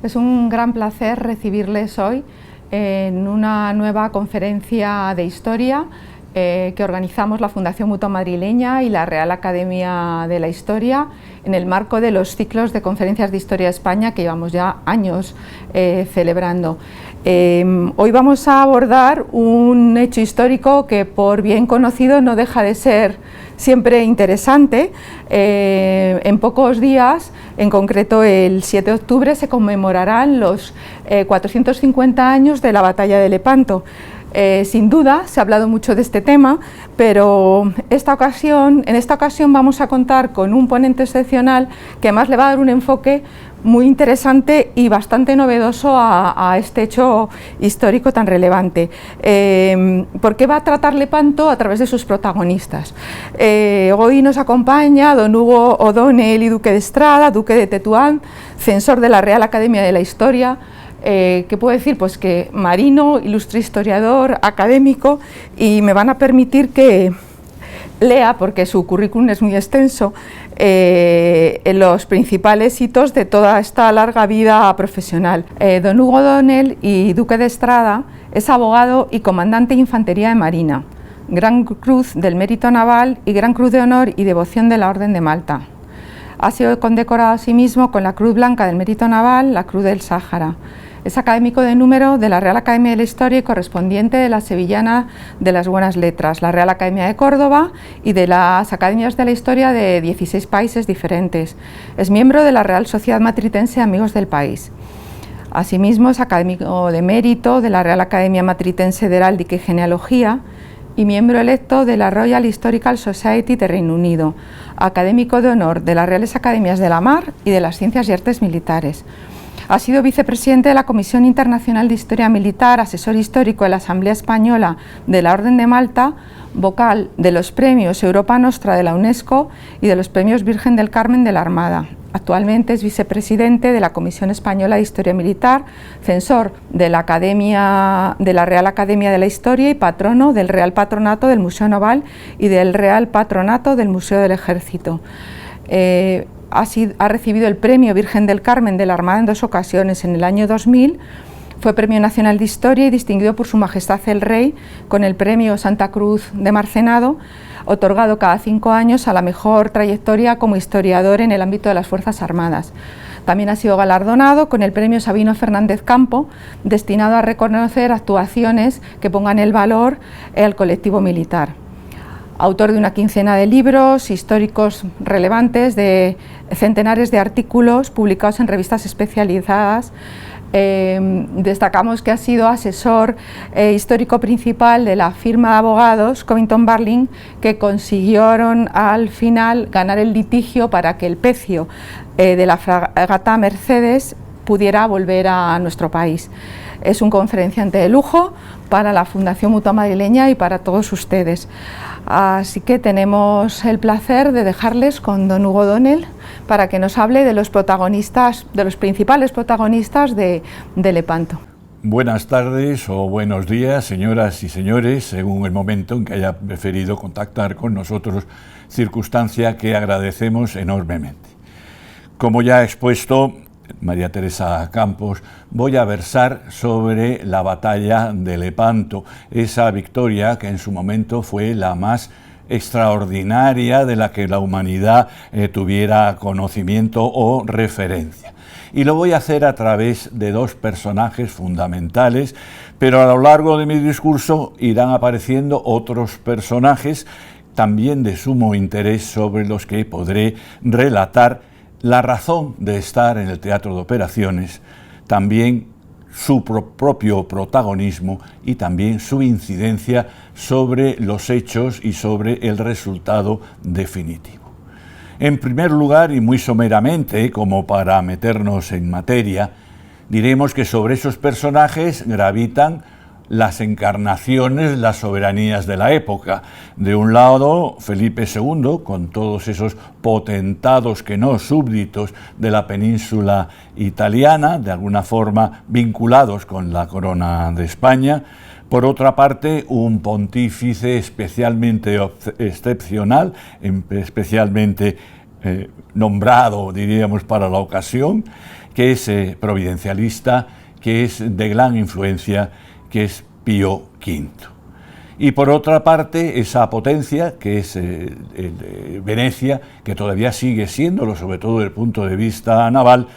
Es un gran placer recibirles hoy en una nueva conferencia de historia que organizamos la Fundación Mutua Madrileña y la Real Academia de la Historia en el marco de los ciclos de conferencias de Historia de España que llevamos ya años celebrando. Hoy vamos a abordar un hecho histórico que, por bien conocido, no deja de ser siempre interesante. En pocos días, en concreto el 7 de octubre, se conmemorarán los 450 años de la batalla de Lepanto. Sin duda se ha hablado mucho de este tema, pero en esta ocasión vamos a contar con un ponente excepcional que además le va a dar un enfoque muy interesante y bastante novedoso a este hecho histórico tan relevante, porque va a tratar Lepanto a través de sus protagonistas. Hoy nos acompaña don Hugo O'Donnell y Duque de Estrada, duque de Tetuán, censor de la Real Academia de la Historia. ¿Qué puedo decir? Pues que marino, ilustre historiador, académico, y me van a permitir que lea, porque su currículum es muy extenso, los principales hitos de toda esta larga vida profesional. Don Hugo O'Donnell y Duque de Estrada es abogado y comandante de Infantería de Marina, Gran Cruz del Mérito Naval y Gran Cruz de Honor y Devoción de la Orden de Malta. Ha sido condecorado asimismo con la Cruz Blanca del Mérito Naval, la Cruz del Sáhara. Es académico de número de la Real Academia de la Historia y correspondiente de la Sevillana de las Buenas Letras, la Real Academia de Córdoba y de las Academias de la Historia de 16 países diferentes. Es miembro de la Real Sociedad Matritense de Amigos del País. Asimismo, es académico de mérito de la Real Academia Matritense de Heráldica y Genealogía y miembro electo de la Royal Historical Society de Reino Unido, académico de honor de las Reales Academias de la Mar y de las Ciencias y Artes Militares. Ha sido vicepresidente de la Comisión Internacional de Historia Militar, asesor histórico de la Asamblea Española de la Orden de Malta, vocal de los premios Europa Nostra de la UNESCO y de los premios Virgen del Carmen de la Armada. Actualmente es vicepresidente de la Comisión Española de Historia Militar, censor de la Real Academia de la Historia y patrono del Real Patronato del Museo Naval y del Real Patronato del Museo del Ejército. Ha recibido el Premio Virgen del Carmen de la Armada en 2 ocasiones. En el año 2000 fue Premio Nacional de Historia y distinguido por Su Majestad el Rey con el Premio Santa Cruz de Marcenado, otorgado cada 5 años a la mejor trayectoria como historiador en el ámbito de las Fuerzas Armadas. También ha sido galardonado con el Premio Sabino Fernández Campo, destinado a reconocer actuaciones que pongan el valor al colectivo militar. Autor de una quincena de libros históricos relevantes, de centenares de artículos publicados en revistas especializadas. Destacamos que ha sido asesor histórico principal de la firma de abogados Covington Burling, que consiguieron al final ganar el litigio para que el pecio de la fragata Mercedes pudiera volver a nuestro país. Es un conferenciante de lujo para la Fundación Mutua Madrileña y para todos ustedes. Así que tenemos el placer de dejarles con don Hugo O'Donnell para que nos hable de los protagonistas, de los principales protagonistas de Lepanto. Buenas tardes o buenos días, señoras y señores, según el momento en que haya preferido contactar con nosotros, circunstancia que agradecemos enormemente. Como ya he expuesto María Teresa Campos, voy a versar sobre la batalla de Lepanto, esa victoria que en su momento fue la más extraordinaria de la que la humanidad tuviera conocimiento o referencia. Y lo voy a hacer a través de 2 personajes fundamentales, pero a lo largo de mi discurso irán apareciendo otros personajes también de sumo interés sobre los que podré relatar la razón de estar en el teatro de operaciones, también su propio protagonismo y también su incidencia sobre los hechos y sobre el resultado definitivo. En primer lugar, y muy someramente, como para meternos en materia, diremos que sobre esos personajes gravitan las encarnaciones, las soberanías de la época. De un lado, Felipe II, con todos esos potentados que no súbditos de la península italiana, de alguna forma vinculados con la corona de España. Por otra parte, un pontífice especialmente excepcional, especialmente nombrado, diríamos, para la ocasión, que es providencialista, que es de gran influencia, que es Pío V. Y por otra parte, esa potencia, que es Venecia, que todavía sigue siéndolo, sobre todo desde el punto de vista naval,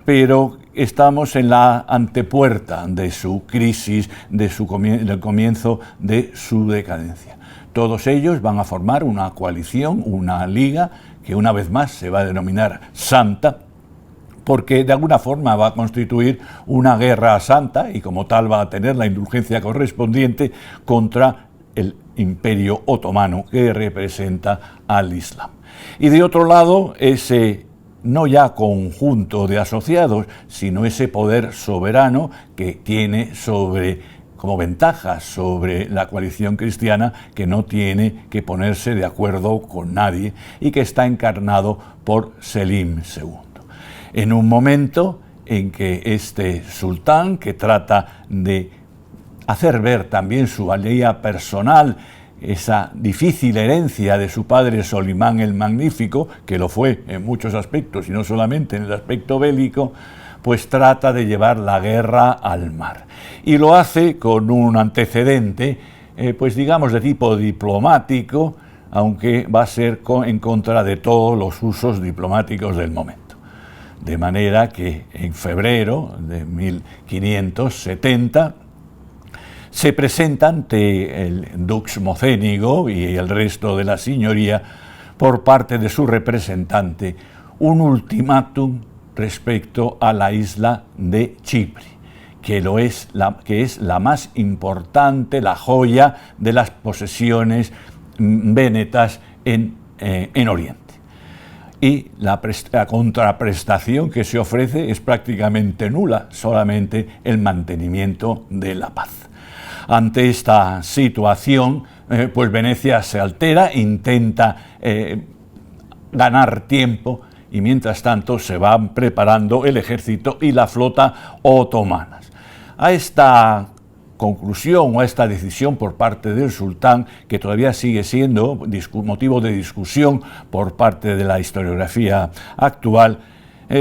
pero estamos en la antepuerta de su crisis, del comienzo de su decadencia. Todos ellos van a formar una coalición, una liga, que una vez más se va a denominar Santa, porque de alguna forma va a constituir una guerra santa y como tal va a tener la indulgencia correspondiente contra el Imperio Otomano que representa al Islam. Y de otro lado, ese no ya conjunto de asociados, sino ese poder soberano que tiene como ventaja sobre la coalición cristiana, que no tiene que ponerse de acuerdo con nadie y que está encarnado por Selim II. En un momento en que este sultán, que trata de hacer ver también su valía personal, esa difícil herencia de su padre Solimán el Magnífico, que lo fue en muchos aspectos y no solamente en el aspecto bélico, pues trata de llevar la guerra al mar. Y lo hace con un antecedente, pues digamos de tipo diplomático, aunque va a ser en contra de todos los usos diplomáticos del momento. De manera que en febrero de 1570 se presenta ante el dux mocénigo y el resto de la señoría, por parte de su representante, un ultimátum respecto a la isla de Chipre, que es la más importante, la joya de las posesiones vénetas en Oriente. Y la contraprestación que se ofrece es prácticamente nula, solamente el mantenimiento de la paz. Ante esta situación, pues Venecia se altera, intenta ganar tiempo y mientras tanto se van preparando el ejército y la flota otomanas. A esta conclusión o a esta decisión por parte del sultán, que todavía sigue siendo motivo de discusión por parte de la historiografía actual,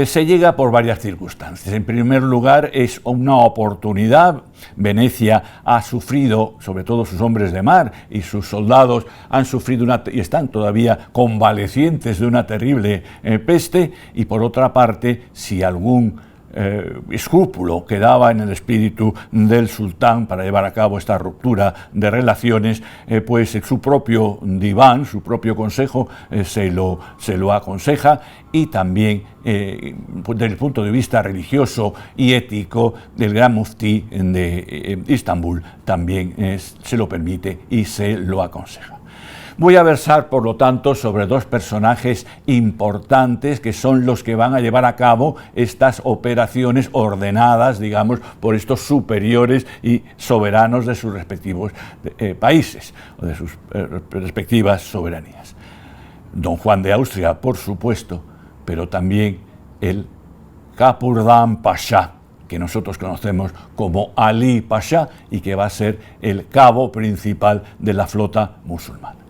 se llega por varias circunstancias. En primer lugar, es una oportunidad. Venecia ha sufrido, sobre todo sus hombres de mar y sus soldados, han sufrido y están todavía convalecientes de una terrible peste, y por otra parte, si algún escrúpulo quedaba en el espíritu del sultán para llevar a cabo esta ruptura de relaciones, pues su propio diván, su propio consejo se lo aconseja, y también desde el punto de vista religioso y ético del gran muftí de Istambul también se lo permite y se lo aconseja. Voy a versar, por lo tanto, sobre dos personajes importantes que son los que van a llevar a cabo estas operaciones ordenadas, digamos, por estos superiores y soberanos de sus respectivos países, o de sus respectivas soberanías. Don Juan de Austria, por supuesto, pero también el Capurdan Pasha, que nosotros conocemos como Ali Pasha y que va a ser el cabo principal de la flota musulmana.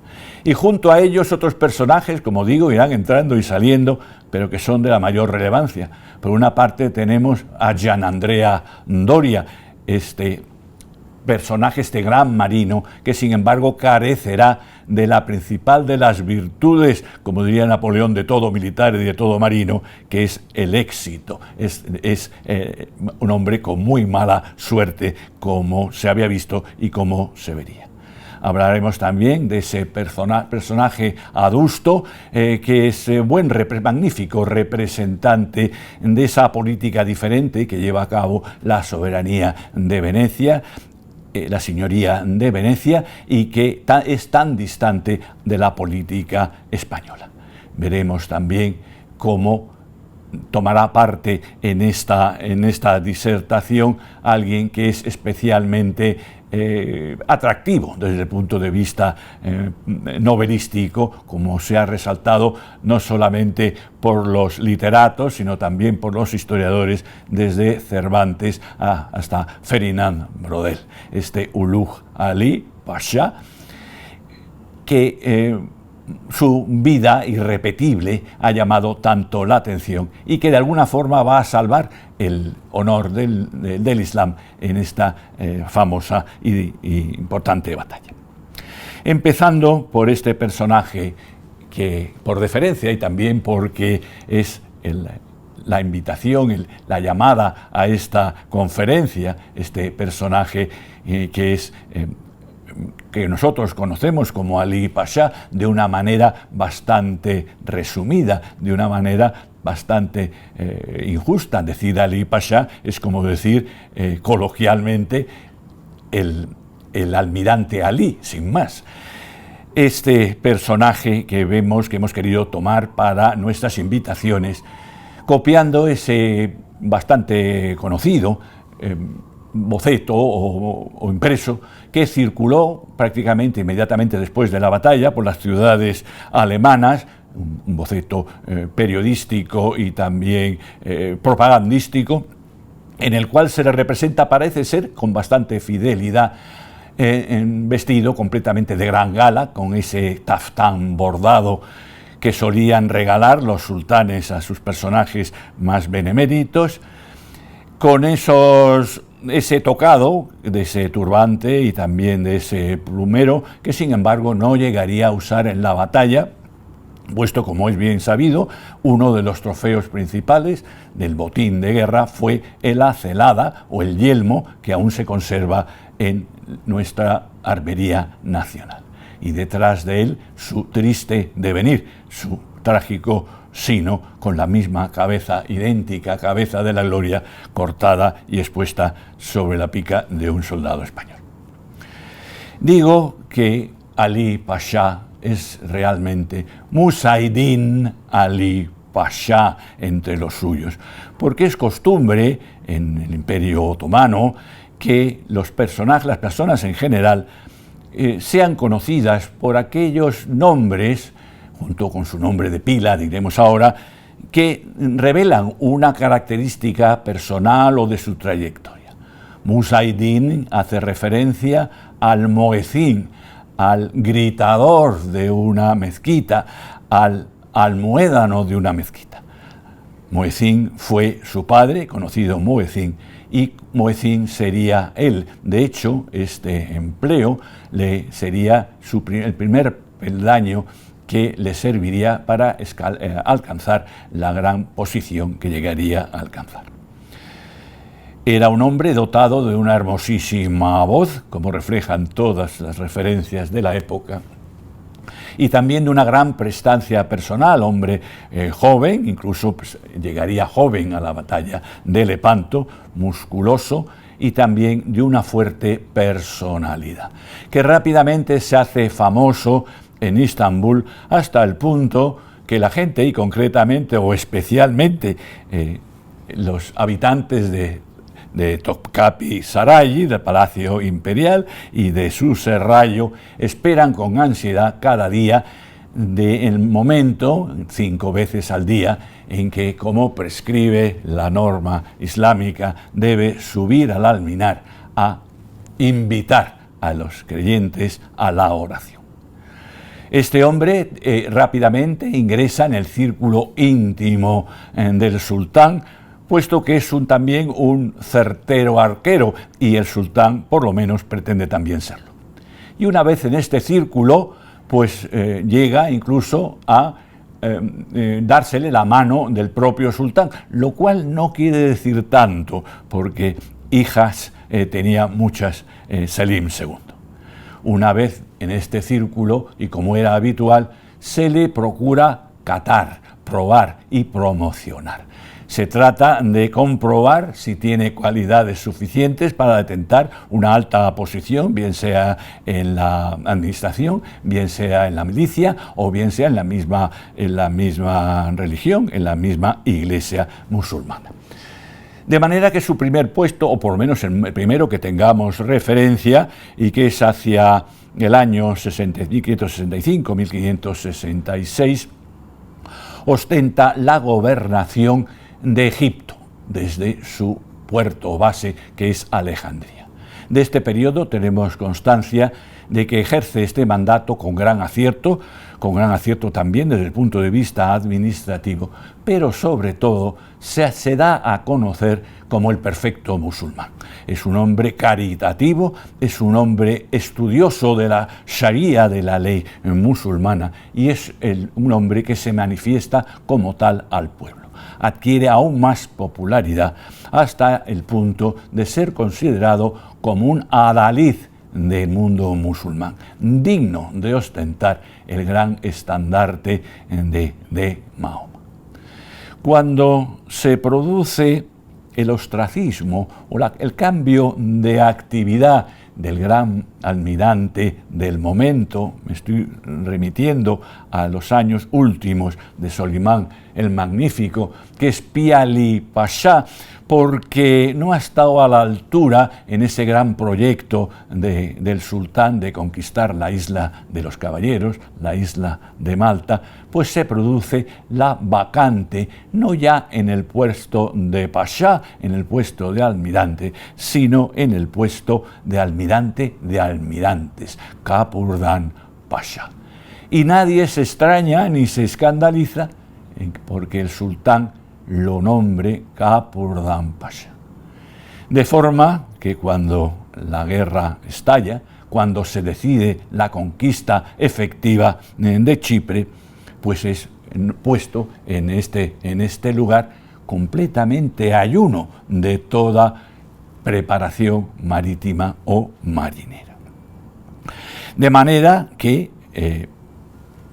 Y junto a ellos otros personajes, como digo, irán entrando y saliendo, pero que son de la mayor relevancia. Por una parte tenemos a Gianandrea Doria, este personaje, este gran marino, que sin embargo carecerá de la principal de las virtudes, como diría Napoleón, de todo militar y de todo marino, que es el éxito. Es un hombre con muy mala suerte, como se había visto y como se vería. Hablaremos también de ese personaje adusto, que es magnífico representante de esa política diferente que lleva a cabo la soberanía de Venecia, la señoría de Venecia, y que es tan distante de la política española. Veremos también cómo tomará parte en esta disertación alguien que es especialmente atractivo desde el punto de vista novelístico, como se ha resaltado no solamente por los literatos, sino también por los historiadores, desde Cervantes hasta Ferdinand Brodel, este Ulugh Ali Pasha, que su vida irrepetible ha llamado tanto la atención y que de alguna forma va a salvar el honor del Islam en esta famosa y importante batalla. Empezando por este personaje que, por deferencia y también porque es la invitación, la llamada a esta conferencia, este personaje que nosotros conocemos como Ali Pasha de una manera bastante resumida, de una manera bastante injusta. Decir Ali Pasha es como decir coloquialmente el almirante Ali, sin más. Este personaje que vemos, que hemos querido tomar para nuestras invitaciones, copiando ese bastante conocido boceto o impreso que circuló prácticamente inmediatamente después de la batalla por las ciudades alemanas, un boceto periodístico y también propagandístico, en el cual se le representa, parece ser, con bastante fidelidad, vestido completamente de gran gala, con ese taftán bordado que solían regalar los sultanes a sus personajes más beneméritos, con ese tocado de ese turbante y también de ese plumero, que sin embargo no llegaría a usar en la batalla, puesto, como es bien sabido, uno de los trofeos principales del botín de guerra fue la celada o el yelmo, que aún se conserva en nuestra armería nacional. Y detrás de él su triste devenir, su trágico sino, con la misma cabeza, idéntica cabeza de la gloria, cortada y expuesta sobre la pica de un soldado español. Digo que Ali Pasha es realmente Musaydin Ali Pasha entre los suyos, porque es costumbre en el Imperio Otomano que los personajes, las personas en general, sean conocidas por aquellos nombres, junto con su nombre de pila, diremos ahora, que revelan una característica personal o de su trayectoria. Musaydin hace referencia al muezín, al gritador de una mezquita, al almuédano de una mezquita. Muezín fue su padre, conocido muezín, y muezín sería él. De hecho, este empleo le sería el primer peldaño que le serviría para alcanzar la gran posición que llegaría a alcanzar. Era un hombre dotado de una hermosísima voz, como reflejan todas las referencias de la época, y también de una gran prestancia personal, hombre joven, incluso pues, llegaría joven a la batalla de Lepanto, musculoso y también de una fuerte personalidad, que rápidamente se hace famoso en Istambul hasta el punto que la gente, y concretamente o especialmente los habitantes de Topkapi Saray, del Palacio Imperial y de su serrallo, esperan con ansiedad cada día del momento, 5 veces al día, en que, como prescribe la norma islámica, debe subir al alminar a invitar a los creyentes a la oración. Este hombre rápidamente ingresa en el círculo íntimo del sultán, puesto que es también un certero arquero, y el sultán por lo menos pretende también serlo. Y una vez en este círculo, pues llega incluso a dársele la mano del propio sultán, lo cual no quiere decir tanto, porque hijas tenía muchas Selim II. Una vez en este círculo, y como era habitual, se le procura catar, probar y promocionar. Se trata de comprobar si tiene cualidades suficientes para detentar una alta posición, bien sea en la administración, bien sea en la milicia o bien sea en la misma religión, en la misma iglesia musulmana. De manera que su primer puesto, o por lo menos el primero que tengamos referencia, y que es hacia el año 1565-1566, ostenta la gobernación de Egipto, desde su puerto o base, que es Alejandría. De este periodo tenemos constancia de que ejerce este mandato con gran acierto también desde el punto de vista administrativo, pero sobre todo se da a conocer como el perfecto musulmán. Es un hombre caritativo, es un hombre estudioso de la Sharia, de la ley musulmana, y es un hombre que se manifiesta como tal al pueblo. Adquiere aún más popularidad hasta el punto de ser considerado como un adalid del mundo musulmán, digno de ostentar el gran estandarte de Mahoma. Cuando se produce el ostracismo o el cambio de actividad del gran almirante del momento, me estoy remitiendo a los años últimos de Solimán el Magnífico, que es Piali Pasha, porque no ha estado a la altura en ese gran proyecto del sultán de conquistar la isla de los caballeros, la isla de Malta, pues se produce la vacante, no ya en el puesto de Pasha, en el puesto de almirante, sino en el puesto de almirante de almirantes, Kapurdan Pasha. Y nadie se extraña ni se escandaliza porque el sultán lo nombre Kapurdan Pasha. De forma que cuando la guerra estalla, cuando se decide la conquista efectiva de Chipre, pues es puesto en este lugar completamente ayuno de toda preparación marítima o marinera. De manera que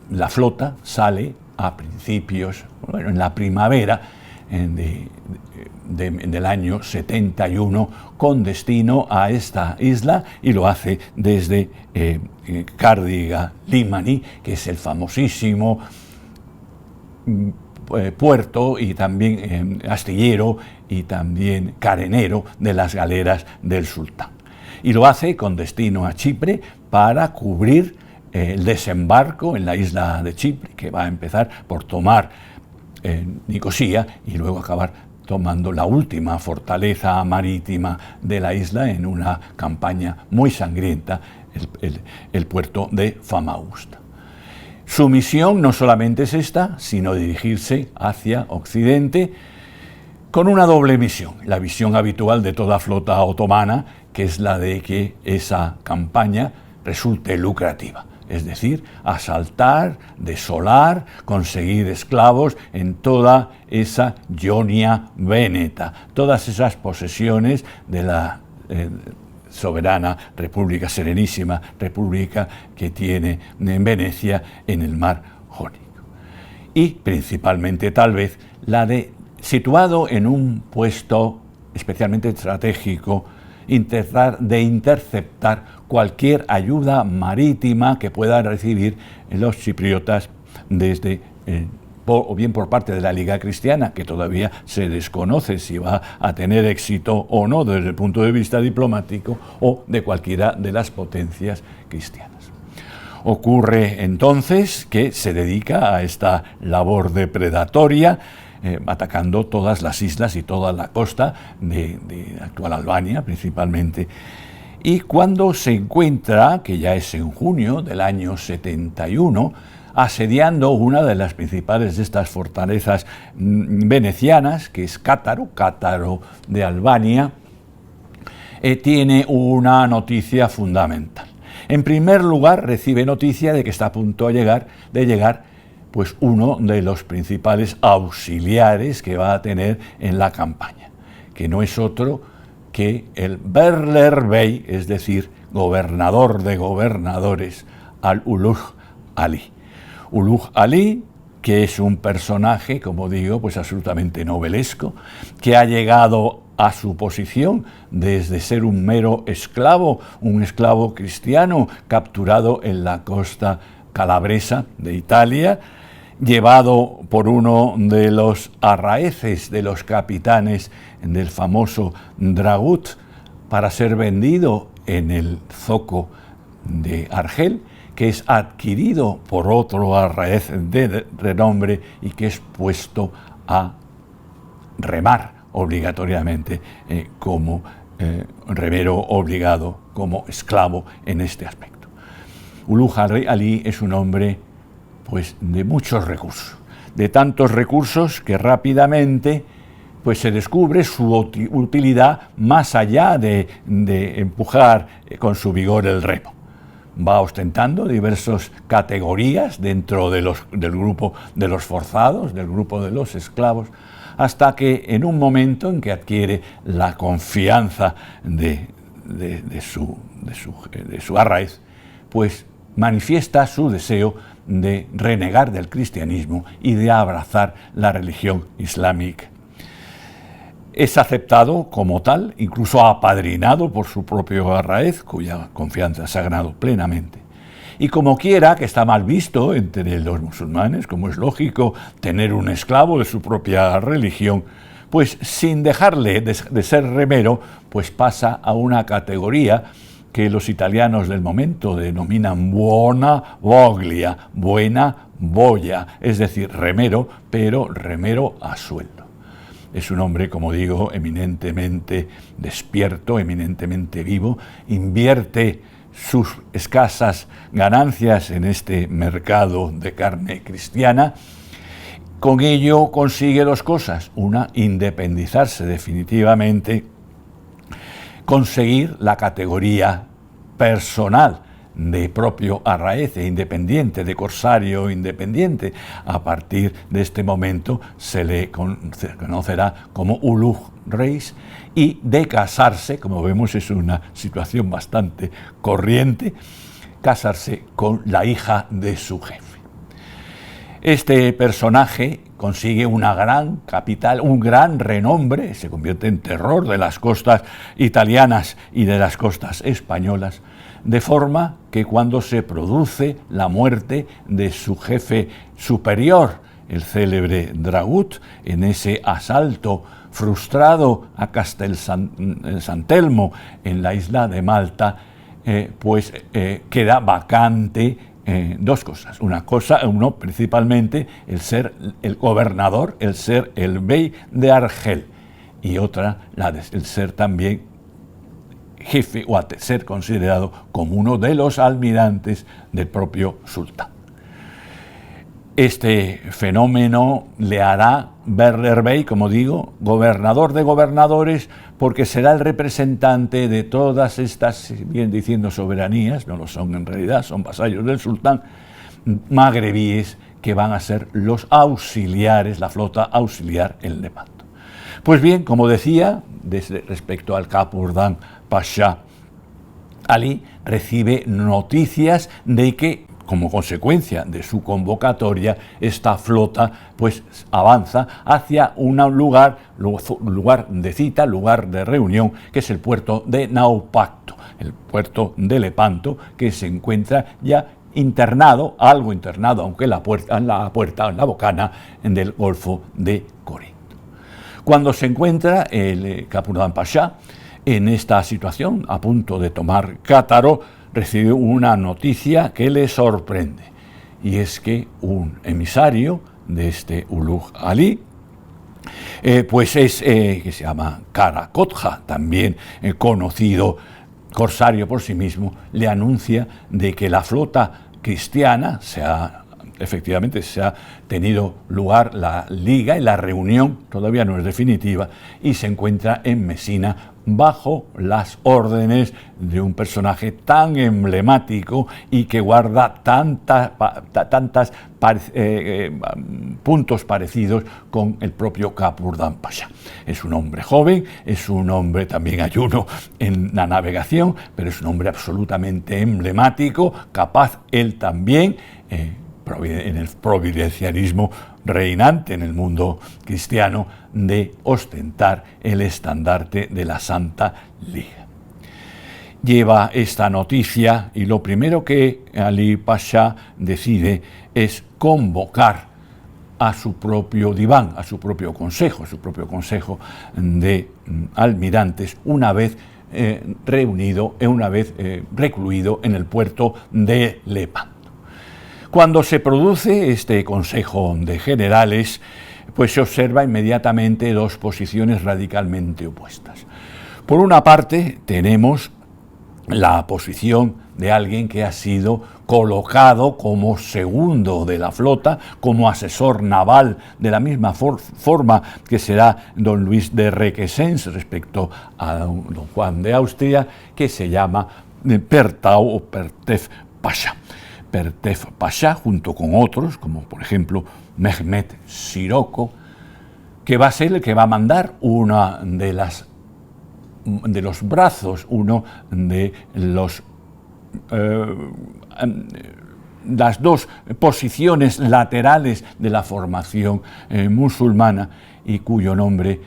la flota sale a principios, en la primavera del año 71 con destino a esta isla, y lo hace desde Cárdiga Limani, que es el famosísimo puerto y también astillero y también carenero de las galeras del sultán. Y lo hace con destino a Chipre para cubrir el desembarco en la isla de Chipre, que va a empezar por tomar Nicosia y luego acabar tomando la última fortaleza marítima de la isla en una campaña muy sangrienta, el puerto de Famagusta. Su misión no solamente es esta, sino dirigirse hacia Occidente con una doble misión, la visión habitual de toda flota otomana, que es la de que esa campaña resulte lucrativa. Es decir, asaltar, desolar, conseguir esclavos en toda esa Ionia Véneta, todas esas posesiones de la soberana República, serenísima República que tiene en Venecia en el mar Jónico. Y principalmente tal vez la de, situado en un puesto especialmente estratégico, intentar de interceptar cualquier ayuda marítima que puedan recibir los chipriotas desde o bien por parte de la Liga Cristiana, que todavía se desconoce si va a tener éxito o no desde el punto de vista diplomático, o de cualquiera de las potencias cristianas. Ocurre entonces que se dedica a esta labor depredatoria, atacando todas las islas y toda la costa de actual Albania principalmente. Y cuando se encuentra, que ya es en junio del año 71, asediando una de las principales de estas fortalezas venecianas, que es Cátaro de Albania, tiene una noticia fundamental. En primer lugar, recibe noticia de que está a punto de llegar pues uno de los principales auxiliares que va a tener en la campaña, que no es otro que el Berler Bey, es decir, gobernador de gobernadores, al-Ulugh Ali. Ulugh Ali, que es un personaje, como digo, pues absolutamente novelesco, que ha llegado a su posición desde ser un mero esclavo, un esclavo cristiano capturado en la costa calabresa de Italia, llevado por uno de los arraeces de los capitanes del famoso Dragut para ser vendido en el zoco de Argel, que es adquirido por otro arraez de renombre y que es puesto a remar obligatoriamente como remero obligado, como esclavo en este aspecto. Ulugh Ali es un hombre pues, de muchos recursos, de tantos recursos que rápidamente pues, se descubre su utilidad más allá de empujar con su vigor el remo. Va ostentando diversas categorías dentro del grupo de los forzados, del grupo de los esclavos, hasta que en un momento en que adquiere la confianza de su arraez, pues manifiesta su deseo de renegar del cristianismo y de abrazar la religión islámica. Es aceptado como tal, incluso apadrinado por su propio arraez, cuya confianza se ha ganado plenamente. Y como quiera, que está mal visto entre los musulmanes, como es lógico, tener un esclavo de su propia religión, pues sin dejarle de ser remero, pues pasa a una categoría que los italianos del momento denominan buona voglia, buena boya, es decir, remero, pero remero a sueldo. Es un hombre, como digo, eminentemente despierto, eminentemente vivo, invierte sus escasas ganancias en este mercado de carne cristiana. Con ello consigue dos cosas: una, independizarse definitivamente, conseguir la categoría personal de propio arraez e independiente, de corsario independiente. A partir de este momento se le conocerá como Ulugh Reis, y de casarse, como vemos es una situación bastante corriente, casarse con la hija de su jefe. Este personaje consigue una gran capital, un gran renombre, se convierte en terror de las costas italianas y de las costas españolas, de forma que cuando se produce la muerte de su jefe superior, el célebre Dragut, en ese asalto frustrado a Castel Sant'Elmo en la isla de Malta, queda vacante dos cosas. Uno principalmente el ser el gobernador, el ser el bey de Argel, y otra el ser también jefe o ser considerado como uno de los almirantes del propio sultán. Este fenómeno le hará Beylerbeyi, como digo, gobernador de gobernadores, porque será el representante de todas estas, bien diciendo soberanías, no lo son en realidad, son vasallos del sultán, magrebíes, que van a ser los auxiliares, la flota auxiliar en Lepanto. Pues bien, como decía, respecto al Capurdan Pasha, Ali recibe noticias de que, como consecuencia de su convocatoria, esta flota pues avanza hacia un lugar de cita, lugar de reunión, que es el puerto de Naupacto, el puerto de Lepanto, que se encuentra ya algo internado, aunque en la bocana del Golfo de Corinto. Cuando se encuentra el Capurdan Pasha en esta situación, a punto de tomar Cátaro, recibe una noticia que le sorprende, y es que un emisario de este Ulugh Ali, que se llama Kara Kotja, también conocido corsario por sí mismo, le anuncia de que la flota cristiana efectivamente se ha tenido lugar la liga y la reunión, todavía no es definitiva, y se encuentra en Mesina bajo las órdenes de un personaje tan emblemático y que guarda tantos puntos parecidos con el propio Capurdan Pasha. Es un hombre joven, es un hombre también ayuno en la navegación, pero es un hombre absolutamente emblemático, capaz él también, en el providencialismo reinante en el mundo cristiano, de ostentar el estandarte de la Santa Liga. Lleva esta noticia y lo primero que Ali Pasha decide es convocar a su propio diván, a su propio consejo de almirantes, una vez reunido, una vez recluido en el puerto de Lepanto. Cuando se produce este Consejo de Generales, pues se observa inmediatamente dos posiciones radicalmente opuestas. Por una parte, tenemos la posición de alguien que ha sido colocado como segundo de la flota, como asesor naval, de la misma forma que será don Luis de Requesens respecto a don Juan de Austria, que se llama Pertau o Pertef Pasha. Pertef Pasha, junto con otros, como por ejemplo Mehmet Siroko, que va a ser el que va a mandar una de los brazos, uno de las dos posiciones laterales de la formación musulmana, y cuyo nombre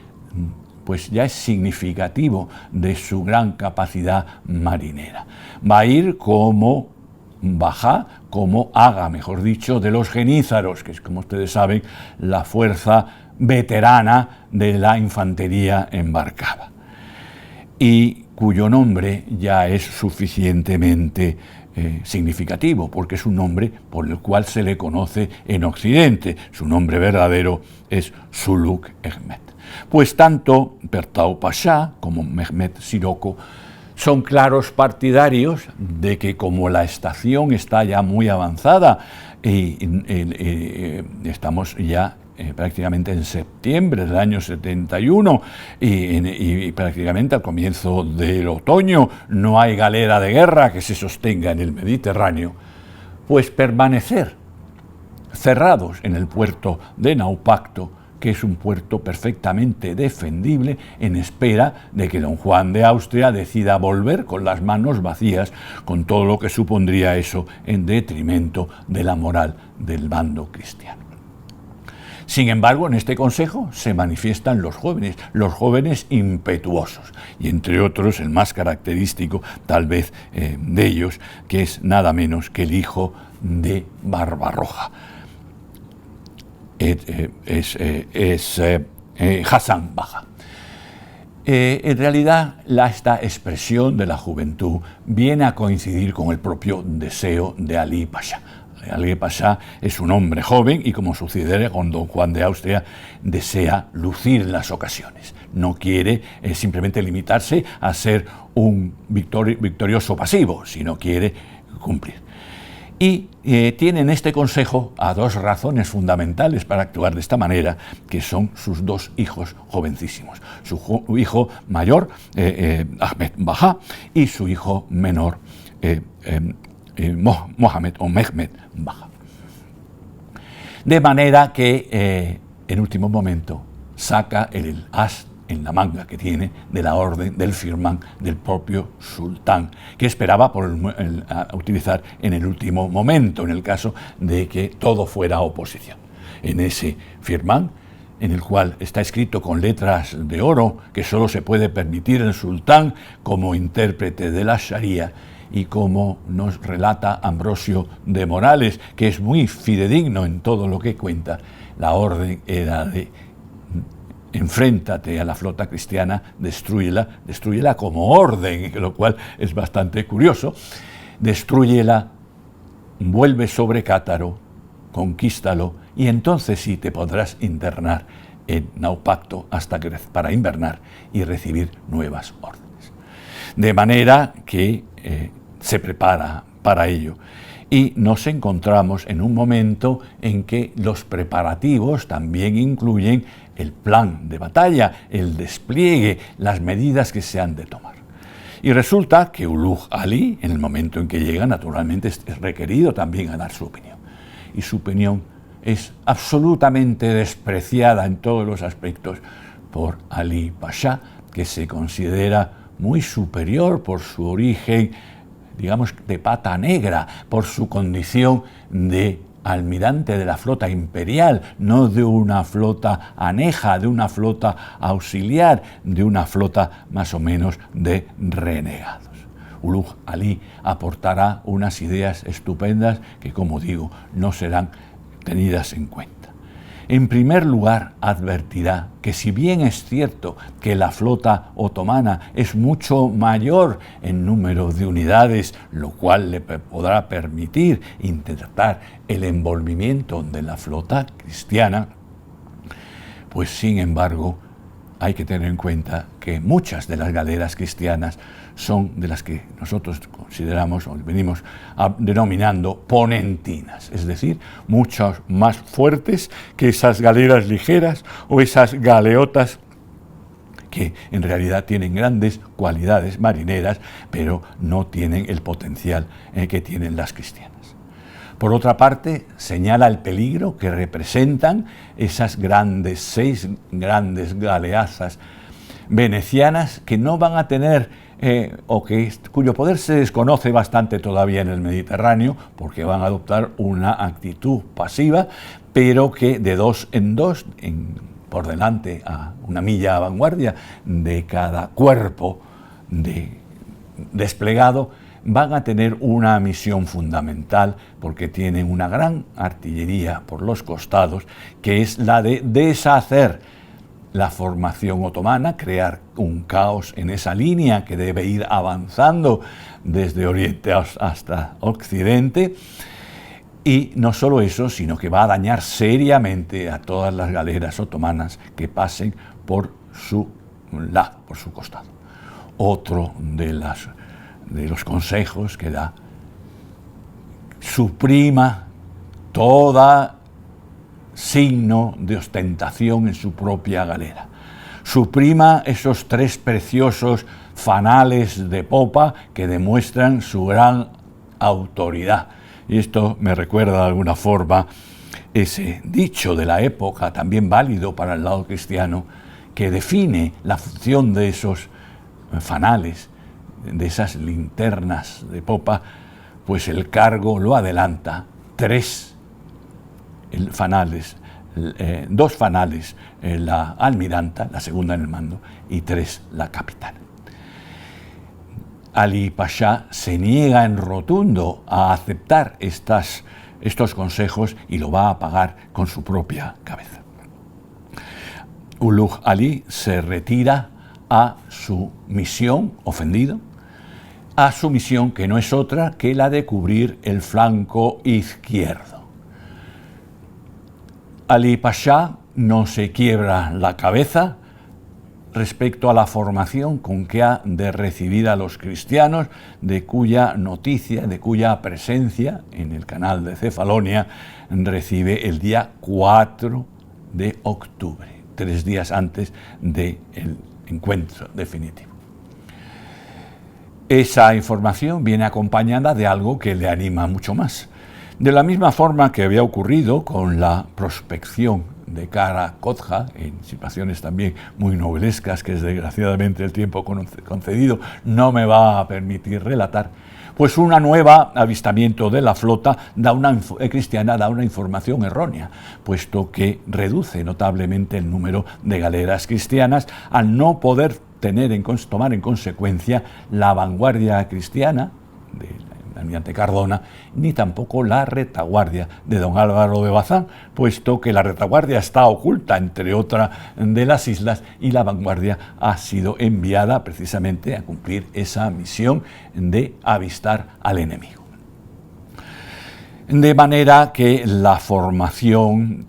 pues ya es significativo de su gran capacidad marinera. Va a ir como Bajá, como Aga, mejor dicho, de los genízaros, que es, como ustedes saben, la fuerza veterana de la infantería embarcada, y cuyo nombre ya es suficientemente significativo, porque es un nombre por el cual se le conoce en Occidente. Su nombre verdadero es Suluk Ahmet. Pues tanto Pertau Pasha como Mehmet Siroko son claros partidarios de que, como la estación está ya muy avanzada y estamos ya prácticamente en septiembre del año 71 y prácticamente al comienzo del otoño, no hay galera de guerra que se sostenga en el Mediterráneo, pues permanecer cerrados en el puerto de Naupacto, que es un puerto perfectamente defendible, en espera de que don Juan de Austria decida volver con las manos vacías, con todo lo que supondría eso en detrimento de la moral del bando cristiano. Sin embargo, en este consejo se manifiestan los jóvenes impetuosos, y entre otros el más característico tal vez de ellos, que es nada menos que el hijo de Barbarroja. Es Hassan Bajá. En realidad, esta expresión de la juventud viene a coincidir con el propio deseo de Ali Pasha. Ali Pasha es un hombre joven y, como sucederá con don Juan de Austria, desea lucir en las ocasiones. No quiere simplemente limitarse a ser un victorioso pasivo, sino quiere cumplir. Y tiene en este consejo a dos razones fundamentales para actuar de esta manera, que son sus dos hijos jovencísimos. Su hijo mayor, Ahmet Bajá, y su hijo menor, Mohamed o Mehmet Bajá. De manera que en último momento saca el as en la manga que tiene de la orden del firmán del propio sultán, que esperaba utilizar en el último momento, en el caso de que todo fuera oposición. En ese firmán, en el cual está escrito con letras de oro que solo se puede permitir el sultán como intérprete de la Sharia, y como nos relata Ambrosio de Morales, que es muy fidedigno en todo lo que cuenta, la orden era de: enfréntate a la flota cristiana, destrúyela como orden, lo cual es bastante curioso. Destrúyela, vuelve sobre Cátaro, conquístalo, y entonces sí te podrás internar en Naupacto para invernar y recibir nuevas órdenes. De manera que se prepara para ello. Y nos encontramos en un momento en que los preparativos también incluyen el plan de batalla, el despliegue, las medidas que se han de tomar. Y resulta que Ulugh Ali, en el momento en que llega, naturalmente es requerido también a dar su opinión. Y su opinión es absolutamente despreciada en todos los aspectos por Ali Pasha, que se considera muy superior por su origen, digamos, de pata negra, por su condición de almirante de la flota imperial, no de una flota aneja, de una flota auxiliar, de una flota más o menos de renegados. Ulugh Ali aportará unas ideas estupendas que, como digo, no serán tenidas en cuenta. En primer lugar, advertirá que, si bien es cierto que la flota otomana es mucho mayor en número de unidades, lo cual le podrá permitir intentar el envolvimiento de la flota cristiana, pues sin embargo hay que tener en cuenta que muchas de las galeras cristianas son de las que nosotros consideramos o venimos denominando ponentinas, es decir, muchas más fuertes que esas galeras ligeras o esas galeotas que en realidad tienen grandes cualidades marineras, pero no tienen el potencial que tienen las cristianas. Por otra parte, señala el peligro que representan esas seis grandes galeazas venecianas que no van a tener, cuyo poder se desconoce bastante todavía en el Mediterráneo, porque van a adoptar una actitud pasiva, pero que de dos en dos, por delante a una milla a vanguardia de cada cuerpo desplegado, van a tener una misión fundamental porque tienen una gran artillería por los costados, que es la de deshacer la formación otomana, crear un caos en esa línea que debe ir avanzando desde Oriente hasta Occidente. Y no solo eso, sino que va a dañar seriamente a todas las galeras otomanas que pasen por su lado, por su costado. Otro de los consejos que da: suprima toda signo de ostentación en su propia galera. Suprima esos 3 preciosos fanales de popa que demuestran su gran autoridad. Y esto me recuerda de alguna forma ese dicho de la época, también válido para el lado cristiano, que define la función de esos fanales, de esas linternas de popa, pues el cargo lo adelanta 3 fanales, 2 fanales la almiranta, la segunda en el mando, y 3 la capitana. Ali Pasha se niega en rotundo a aceptar estos consejos y lo va a pagar con su propia cabeza. Ulugh Ali se retira a su misión, ofendido, a su misión que no es otra que la de cubrir el flanco izquierdo. Ali Pasha no se quiebra la cabeza respecto a la formación con que ha de recibir a los cristianos, de cuya noticia, de cuya presencia en el canal de Cefalonia recibe el día 4 de octubre, 3 días antes del encuentro definitivo. Esa información viene acompañada de algo que le anima mucho más. De la misma forma que había ocurrido con la prospección de Kara Kodja, en situaciones también muy novelescas que desgraciadamente el tiempo concedido no me va a permitir relatar, pues un nuevo avistamiento de la flota cristiana da una información errónea, puesto que reduce notablemente el número de galeras cristianas al no poder tomar en consecuencia la vanguardia cristiana del almirante Cardona, ni tampoco la retaguardia de don Álvaro de Bazán, puesto que la retaguardia está oculta entre otras de las islas y la vanguardia ha sido enviada precisamente a cumplir esa misión de avistar al enemigo. De manera que la formación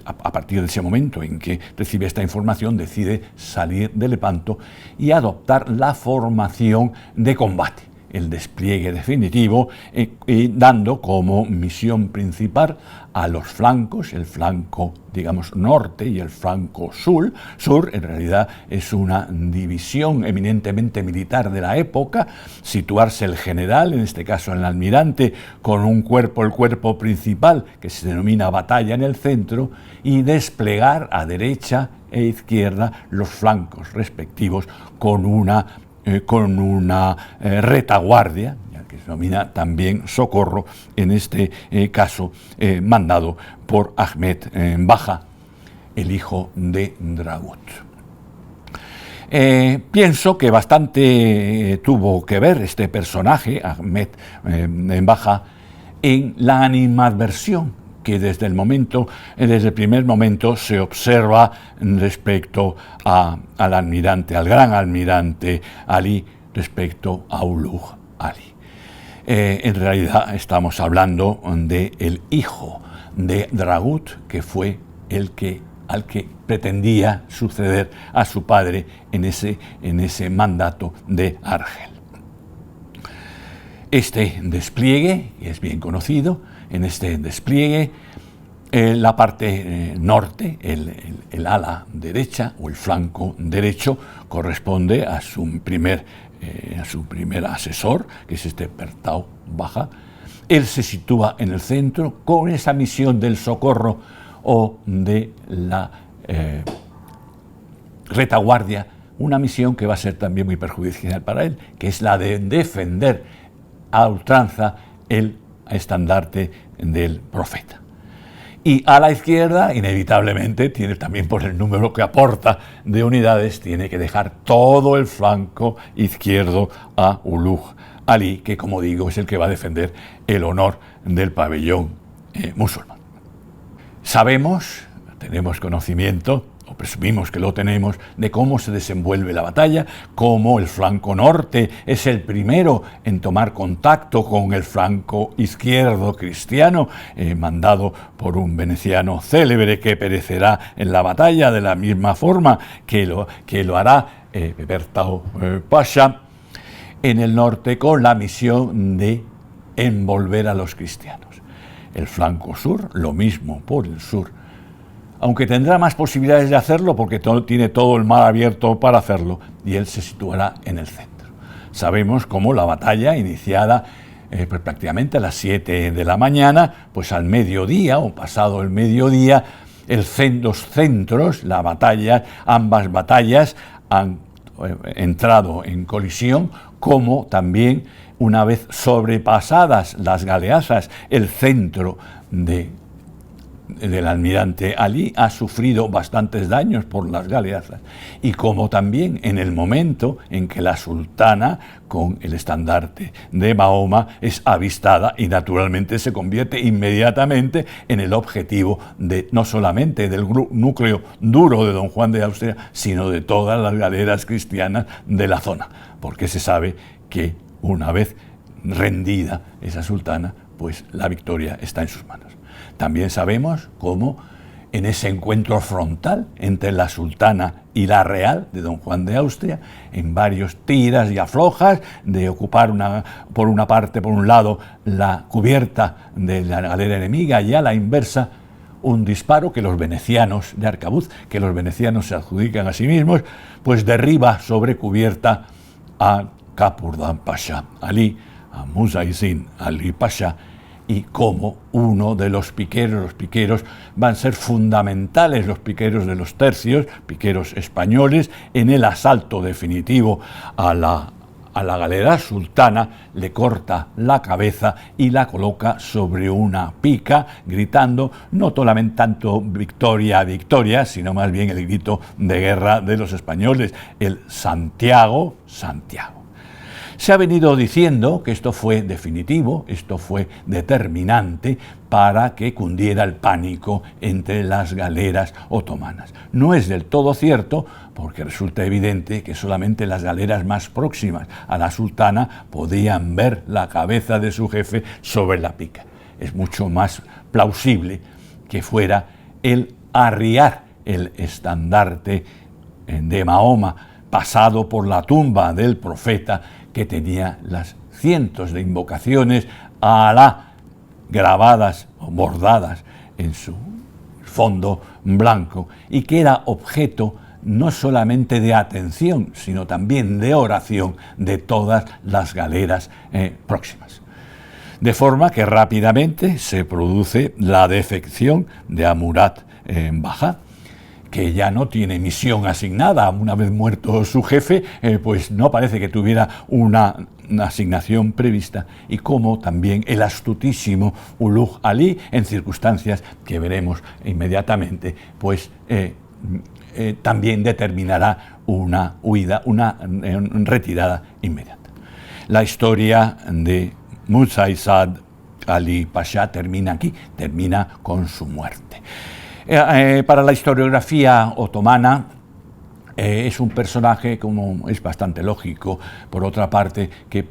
a partir de ese momento en que recibe esta información, decide salir de Lepanto y adoptar la formación de combate, el despliegue definitivo, y dando como misión principal a los flancos, el flanco, digamos, norte y el flanco sur. En realidad es una división eminentemente militar de la época, situarse el general, en este caso el almirante, con el cuerpo principal, que se denomina batalla, en el centro, y desplegar a derecha e izquierda los flancos respectivos con una retaguardia, que se denomina también socorro, en este caso mandado por Ahmed Baja, el hijo de Dragut. Pienso que bastante tuvo que ver este personaje, Ahmed Baja, en la animadversión que desde el primer momento se observa respecto al gran almirante Ali, respecto a Ulugh Ali. En realidad estamos hablando del hijo de Dragut, que fue el que al que pretendía suceder a su padre en ese mandato de Argel. Este despliegue, que es bien conocido, en este despliegue la parte norte, el ala derecha o el flanco derecho, corresponde a su primer asesor, que es este Bertau Baja. Él se sitúa en el centro con esa misión del socorro o de la retaguardia, una misión que va a ser también muy perjudicial para él, que es la de defender a ultranza el estandarte del profeta. Y a la izquierda, inevitablemente, tiene también por el número que aporta de unidades, tiene que dejar todo el flanco izquierdo a Ulugh Ali, que, como digo, es el que va a defender el honor del pabellón musulmán. Sabemos, tenemos conocimiento, o presumimos que lo tenemos, de cómo se desenvuelve la batalla, cómo el flanco norte es el primero en tomar contacto con el flanco izquierdo cristiano, mandado por un veneciano célebre que perecerá en la batalla de la misma forma que lo hará Bertau Pasha, en el norte con la misión de envolver a los cristianos. El flanco sur, lo mismo por el sur, aunque tendrá más posibilidades de hacerlo porque tiene todo el mar abierto para hacerlo, y él se situará en el centro. Sabemos cómo la batalla, iniciada pues prácticamente a las 7 de la mañana, pues al mediodía o pasado el mediodía, los centros, ambas batallas han entrado en colisión, como también, una vez sobrepasadas las galeazas, el centro del almirante Ali ha sufrido bastantes daños por las galeazas, y como también en el momento en que la sultana con el estandarte de Mahoma es avistada y naturalmente se convierte inmediatamente en el objetivo no solamente del núcleo duro de don Juan de Austria, sino de todas las galeras cristianas de la zona, porque se sabe que una vez rendida esa sultana, pues la victoria está en sus manos. También sabemos cómo en ese encuentro frontal entre la sultana y la real de don Juan de Austria, en varios tiras y aflojas de ocupar por un lado la cubierta de la galera enemiga y a la inversa, un disparo que los venecianos de Arcabuz, que los venecianos se adjudican a sí mismos, pues derriba sobre cubierta a Kapurdan Pasha Ali, a Musa Isin Ali Pasha, y como uno de los piqueros van a ser fundamentales, los piqueros de los tercios, piqueros españoles, en el asalto definitivo a la galera sultana, le corta la cabeza y la coloca sobre una pica, gritando no solamente tanto victoria, victoria, sino más bien el grito de guerra de los españoles, el Santiago, Santiago. Se ha venido diciendo que esto fue definitivo, esto fue determinante para que cundiera el pánico entre las galeras otomanas. No es del todo cierto, porque resulta evidente que solamente las galeras más próximas a la sultana podían ver la cabeza de su jefe sobre la pica. Es mucho más plausible que fuera el arriar el estandarte de Mahoma, pasado por la tumba del profeta, que tenía las cientos de invocaciones a Alá grabadas o bordadas en su fondo blanco, y que era objeto no solamente de atención, sino también de oración de todas las galeras próximas. De forma que rápidamente se produce la defección de Amurath Bajá, que ya no tiene misión asignada. Una vez muerto su jefe, pues no parece que tuviera una asignación prevista, y como también el astutísimo Ulugh Ali, en circunstancias que veremos inmediatamente, pues también determinará una huida, una retirada inmediata. La historia de Musa Saad Ali Pasha termina aquí, termina con su muerte. Para la historiografía otomana es un personaje, como es bastante lógico, por otra parte, que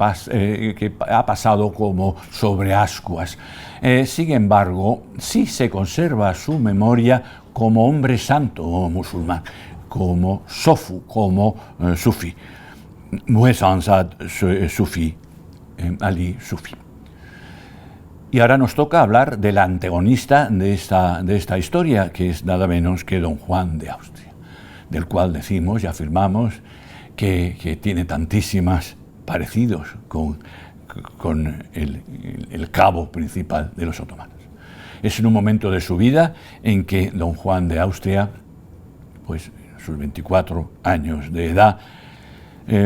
ha pasado como sobre ascuas. Sin embargo, sí se conserva su memoria como hombre santo o musulmán, como sofu, como sufi. Muezzanzad Sufi, Ali Sufi. Y ahora nos toca hablar del antagonista de esta historia, que es nada menos que don Juan de Austria, del cual decimos y afirmamos que tiene tantísimas parecidos con el cabo principal de los otomanos. Es en un momento de su vida en que don Juan de Austria, pues a sus 24 años de edad,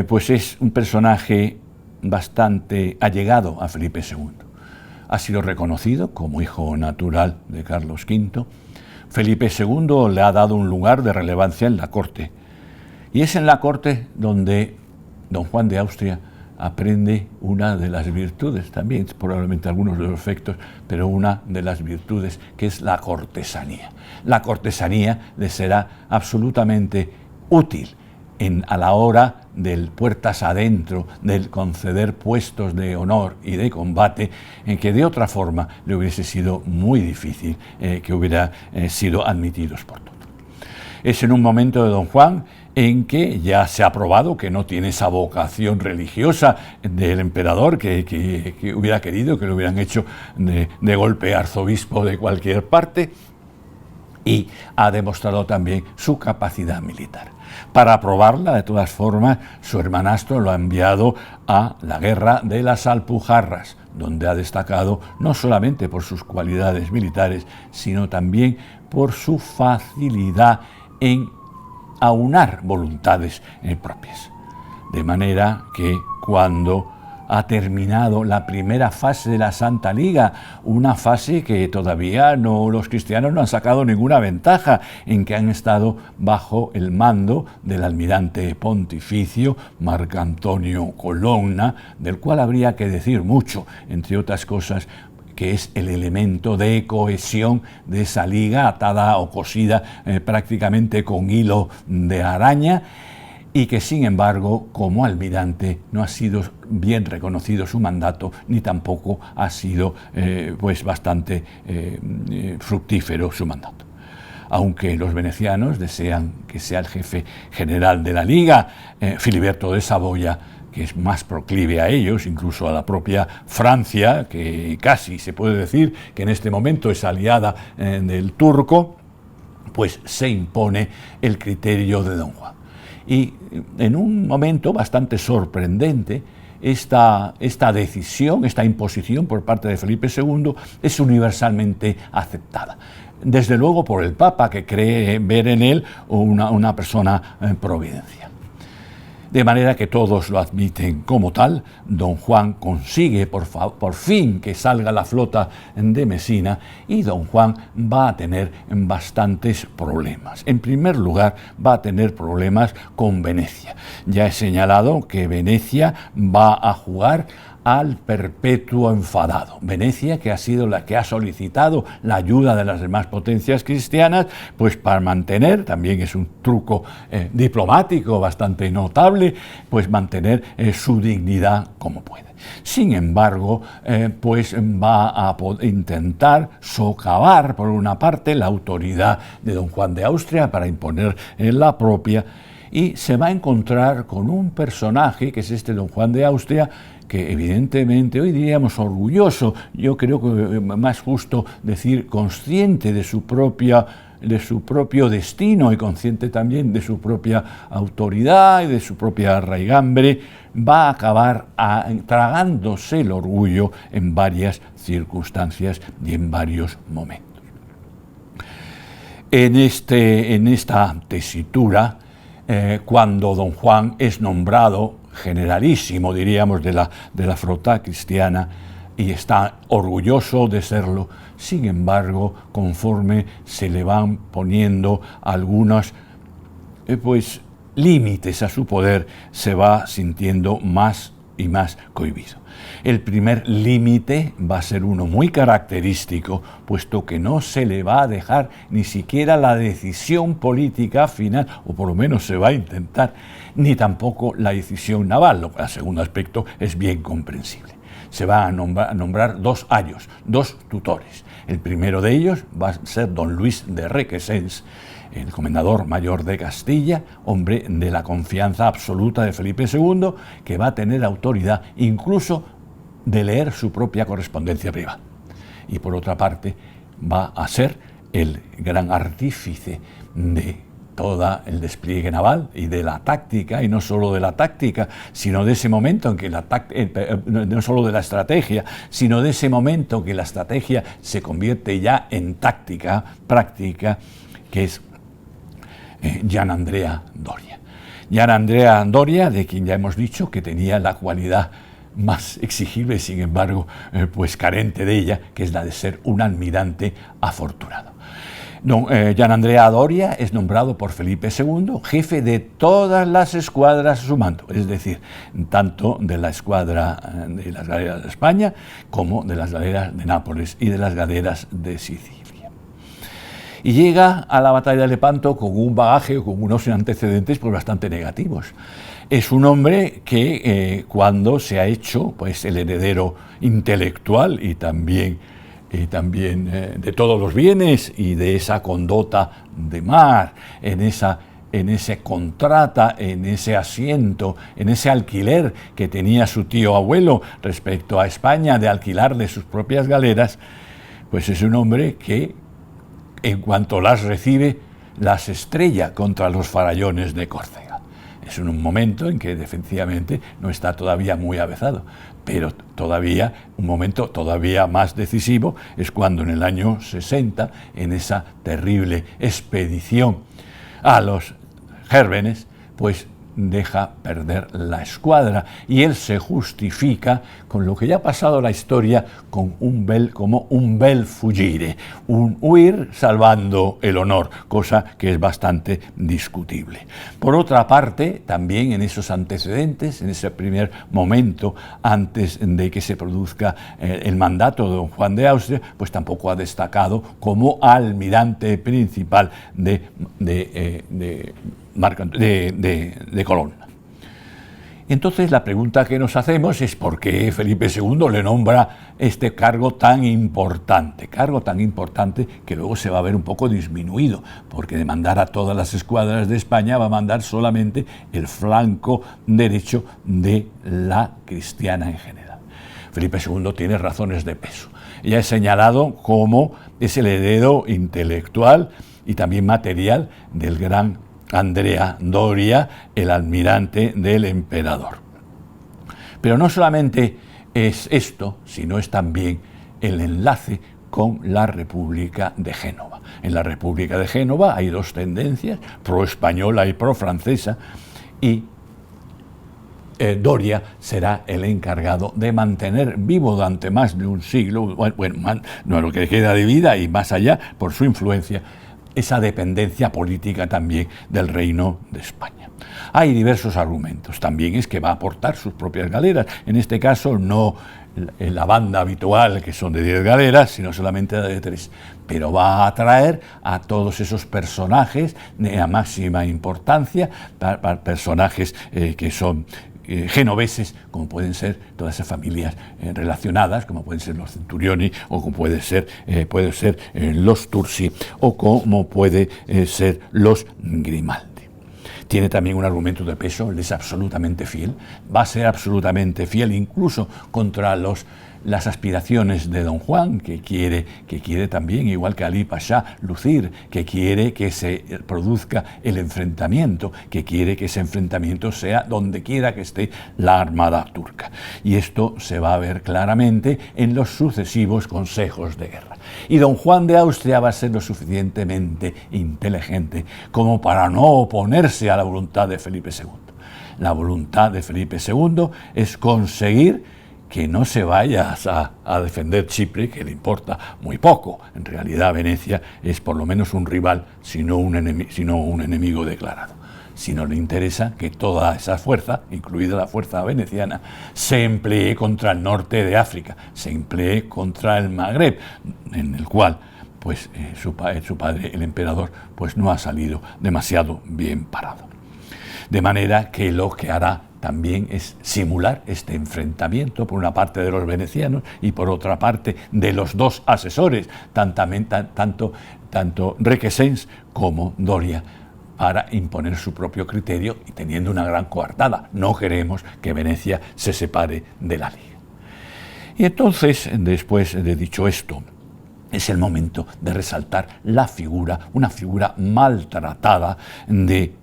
pues es un personaje bastante allegado a Felipe II. Ha sido reconocido como hijo natural de Carlos V. Felipe II le ha dado un lugar de relevancia en la corte. Y es en la corte donde don Juan de Austria aprende una de las virtudes, también probablemente algunos de los efectos, pero una de las virtudes, que es la cortesanía. La cortesanía le será absolutamente útil a la hora del puertas adentro, del conceder puestos de honor y de combate, en que de otra forma le hubiese sido muy difícil que hubiera sido admitidos por todos. Es en un momento de don Juan en que ya se ha probado que no tiene esa vocación religiosa del emperador que hubiera querido, que lo hubieran hecho de golpe arzobispo de cualquier parte, y ha demostrado también su capacidad militar. Para probarla, de todas formas, su hermanastro lo ha enviado a la guerra de las Alpujarras, donde ha destacado no solamente por sus cualidades militares, sino también por su facilidad en aunar voluntades propias. De manera que cuando ha terminado la primera fase de la Santa Liga, una fase que todavía los cristianos no han sacado ninguna ventaja, en que han estado bajo el mando del almirante pontificio Marcantonio Colonna, del cual habría que decir mucho, entre otras cosas, que es el elemento de cohesión de esa liga atada o cosida prácticamente con hilo de araña, y que sin embargo como almirante no ha sido bien reconocido su mandato, ni tampoco ha sido pues bastante fructífero su mandato. Aunque los venecianos desean que sea el jefe general de la liga, Filiberto de Saboya, que es más proclive a ellos, incluso a la propia Francia, que casi se puede decir que en este momento es aliada del turco, pues se impone el criterio de don Juan. Y en un momento bastante sorprendente, esta decisión, esta imposición por parte de Felipe II es universalmente aceptada. Desde luego por el Papa, que cree ver en él una persona providencial. De manera que todos lo admiten como tal. Don Juan consigue por fin que salga la flota de Mesina, y don Juan va a tener bastantes problemas. En primer lugar, va a tener problemas con Venecia. Ya he señalado que Venecia va a jugar al perpetuo enfadado. Venecia, que ha sido la que ha solicitado la ayuda de las demás potencias cristianas, pues para mantener, también es un truco diplomático bastante notable, pues mantener su dignidad como puede. Sin embargo, pues va a intentar socavar, por una parte, la autoridad de don Juan de Austria para imponer la propia, y se va a encontrar con un personaje, que es este don Juan de Austria, que evidentemente hoy diríamos orgulloso, yo creo que más justo decir consciente de su propio destino, y consciente también de su propia autoridad y de su propia raigambre, va a acabar tragándose el orgullo en varias circunstancias y en varios momentos. En esta tesitura, cuando don Juan es nombrado generalísimo, diríamos, de la flota cristiana, y está orgulloso de serlo, sin embargo, conforme se le van poniendo algunos límites a su poder, se va sintiendo más y más cohibido. El primer límite va a ser uno muy característico, puesto que no se le va a dejar ni siquiera la decisión política final, o por lo menos se va a intentar, ni tampoco la decisión naval, lo cual, segundo aspecto, es bien comprensible. Se va a nombrar 2 ayos, 2 tutores. El primero de ellos va a ser don Luis de Requesens, el comendador mayor de Castilla, hombre de la confianza absoluta de Felipe II, que va a tener autoridad incluso de leer su propia correspondencia privada. Y por otra parte, va a ser el gran artífice de todo el despliegue naval y de la táctica, y no solo de la táctica, sino de ese momento en que no solo de la estrategia, sino de ese momento en que la estrategia se convierte ya en táctica práctica, que es Gian Andrea Doria. Gian Andrea Doria, de quien ya hemos dicho que tenía la cualidad más exigible, sin embargo, pues carente de ella, que es la de ser un almirante afortunado. Gian Andrea Doria es nombrado por Felipe II jefe de todas las escuadras a su mando, es decir, tanto de la escuadra de las galeras de España como de las galeras de Nápoles y de las galeras de Sicilia. Y llega a la batalla de Lepanto con un bagaje o con unos antecedentes pues bastante negativos. Es un hombre que cuando se ha hecho pues el heredero intelectual y también de todos los bienes y de esa condota de mar, en ese contrata, en ese asiento, en ese alquiler que tenía su tío abuelo respecto a España de alquilarle sus propias galeras, pues es un hombre que en cuanto las recibe, las estrella contra los farallones de Córcega. Es un momento en que efectivamente no está todavía muy avezado, pero todavía, un momento todavía más decisivo es cuando en el año 60, en esa terrible expedición a los Gérmenes, pues deja perder la escuadra y él se justifica con lo que ya ha pasado la historia con como un bel fuggire, un huir salvando el honor, cosa que es bastante discutible. Por otra parte, también en esos antecedentes, en ese primer momento antes de que se produzca el mandato de don Juan de Austria, pues tampoco ha destacado como almirante principal de Colón. Entonces la pregunta que nos hacemos es por qué Felipe II le nombra este cargo tan importante que luego se va a ver un poco disminuido, porque de mandar a todas las escuadras de España va a mandar solamente el flanco derecho de la cristiana en general. Felipe II tiene razones de peso. Ya he señalado cómo es el heredero intelectual y también material del gran Andrea Doria, el almirante del emperador. Pero no solamente es esto, sino es también el enlace con la República de Génova. En la República de Génova hay 2 tendencias, pro-española y pro-francesa, y Doria será el encargado de mantener vivo durante más de un siglo, no lo que queda de vida y más allá, por su influencia, esa dependencia política también del Reino de España. Hay diversos argumentos. También es que va a aportar sus propias galeras. En este caso no la banda habitual, que son de 10 galeras, sino solamente de 3. Pero va a atraer a todos esos personajes de la máxima importancia, personajes que son genoveses, como pueden ser todas esas familias relacionadas, como pueden ser los Centurioni, o como puede ser los Tursi, o como puede ser los Grimaldi. Tiene también un argumento de peso, él es absolutamente fiel, va a ser absolutamente fiel incluso contra las aspiraciones de don Juan, que quiere también, igual que Ali Pasha, lucir, que quiere que se produzca el enfrentamiento, que quiere que ese enfrentamiento sea donde quiera que esté la armada turca. Y esto se va a ver claramente en los sucesivos consejos de guerra. Y don Juan de Austria va a ser lo suficientemente inteligente como para no oponerse a la voluntad de Felipe II. La voluntad de Felipe II es conseguir que no se vaya a defender Chipre, que le importa muy poco. En realidad Venecia es por lo menos un rival, sino un enemigo declarado. Si no le interesa que toda esa fuerza, incluida la fuerza veneciana, se emplee contra el norte de África, se emplee contra el Magreb, en el cual pues, su padre, el emperador, pues no ha salido demasiado bien parado. De manera que lo que hará también es simular este enfrentamiento, por una parte de los venecianos y por otra parte de los dos asesores, tanto Requesens como Doria, para imponer su propio criterio y teniendo una gran coartada. No queremos que Venecia se separe de la Liga. Y entonces, después de dicho esto, es el momento de resaltar la figura, una figura maltratada de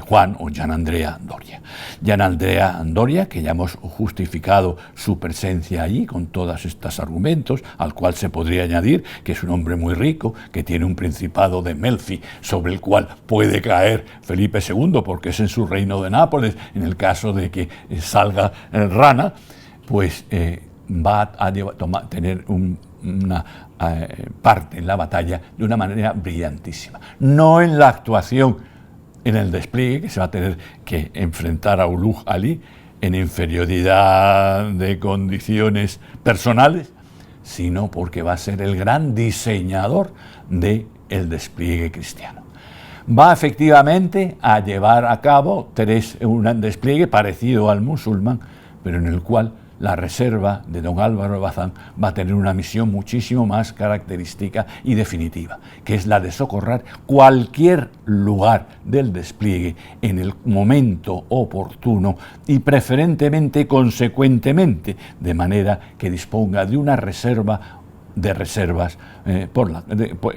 Juan o Gianandrea Doria. Gianandrea Doria, que ya hemos justificado su presencia allí con todos estos argumentos, al cual se podría añadir que es un hombre muy rico, que tiene un principado de Melfi sobre el cual puede caer Felipe II, porque es en su reino de Nápoles, en el caso de que salga rana, pues va a tener una parte en la batalla de una manera brillantísima. No en la actuación, en el despliegue, que se va a tener que enfrentar a Ulugh Ali en inferioridad de condiciones personales, sino porque va a ser el gran diseñador del despliegue cristiano. Va efectivamente a llevar a cabo un despliegue parecido al musulmán, pero en el cual la reserva de don Álvaro de Bazán va a tener una misión muchísimo más característica y definitiva, que es la de socorrer cualquier lugar del despliegue en el momento oportuno y preferentemente consecuentemente, de manera que disponga de una reserva de reservas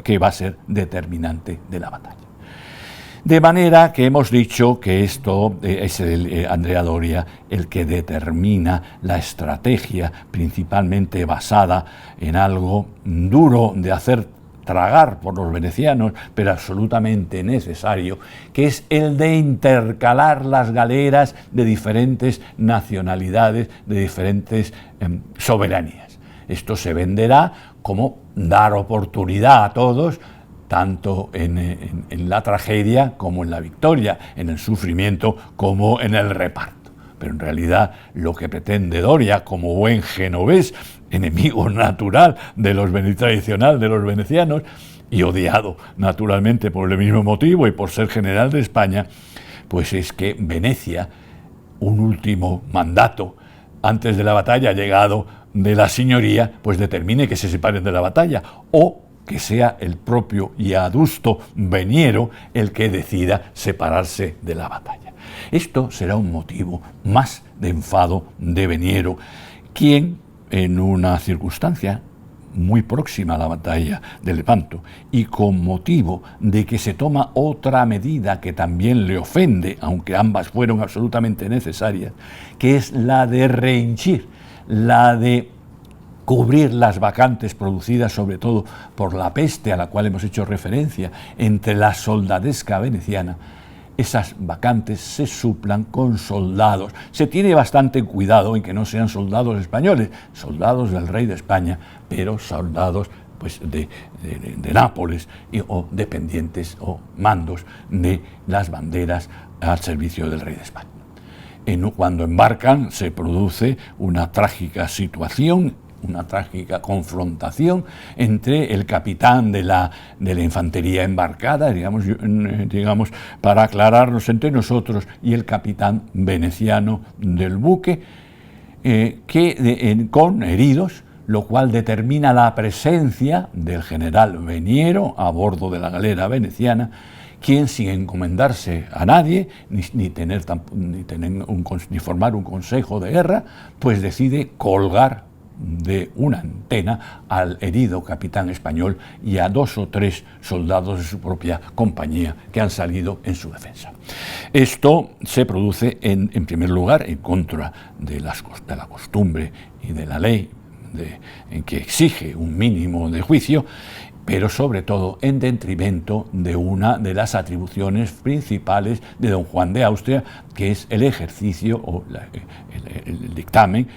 que va a ser determinante de la batalla. De manera que hemos dicho que esto es Andrea Doria el que determina la estrategia, principalmente basada en algo duro de hacer tragar por los venecianos, pero absolutamente necesario, que es el de intercalar las galeras de diferentes nacionalidades, de diferentes soberanías. Esto se venderá como dar oportunidad a todos, tanto en la tragedia como en la victoria, en el sufrimiento como en el reparto. Pero en realidad lo que pretende Doria, como buen genovés, enemigo natural tradicional de los venecianos, y odiado naturalmente por el mismo motivo y por ser general de España, pues es que Venecia, un último mandato antes de la batalla llegado de la señoría, pues determine que se separen de la batalla, o que sea el propio y adusto Veniero el que decida separarse de la batalla. Esto será un motivo más de enfado de Veniero, quien, en una circunstancia muy próxima a la batalla de Lepanto, y con motivo de que se toma otra medida que también le ofende, aunque ambas fueron absolutamente necesarias, que es la de rehinchir, la de cubrir las vacantes producidas sobre todo por la peste a la cual hemos hecho referencia entre la soldadesca veneciana. Esas vacantes se suplan con soldados. Se tiene bastante cuidado en que no sean soldados españoles, soldados del rey de España, pero soldados pues, de Nápoles o dependientes o mandos de las banderas al servicio del rey de España. Cuando embarcan se produce una trágica situación, una trágica confrontación entre el capitán de la infantería embarcada, digamos, para aclararnos entre nosotros, y el capitán veneciano del buque, con heridos, lo cual determina la presencia del general Veniero a bordo de la galera veneciana, quien, sin encomendarse a nadie, ni formar un consejo de guerra, pues decide colgar de una antena al herido capitán español y a 2 o 3 soldados de su propia compañía que han salido en su defensa. Esto se produce en primer lugar en contra de la costumbre y de la ley en que exige un mínimo de juicio, pero sobre todo en detrimento de una de las atribuciones principales de don Juan de Austria, que es el ejercicio o el dictamen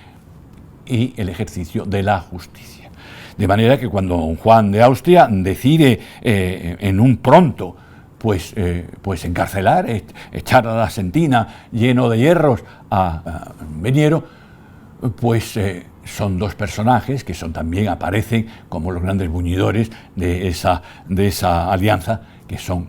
y el ejercicio de la justicia. De manera que cuando don Juan de Austria decide en un pronto pues encarcelar, echar a la sentina lleno de hierros a Veniero, pues son 2 personajes que también aparecen como los grandes buñidores de esa alianza, que son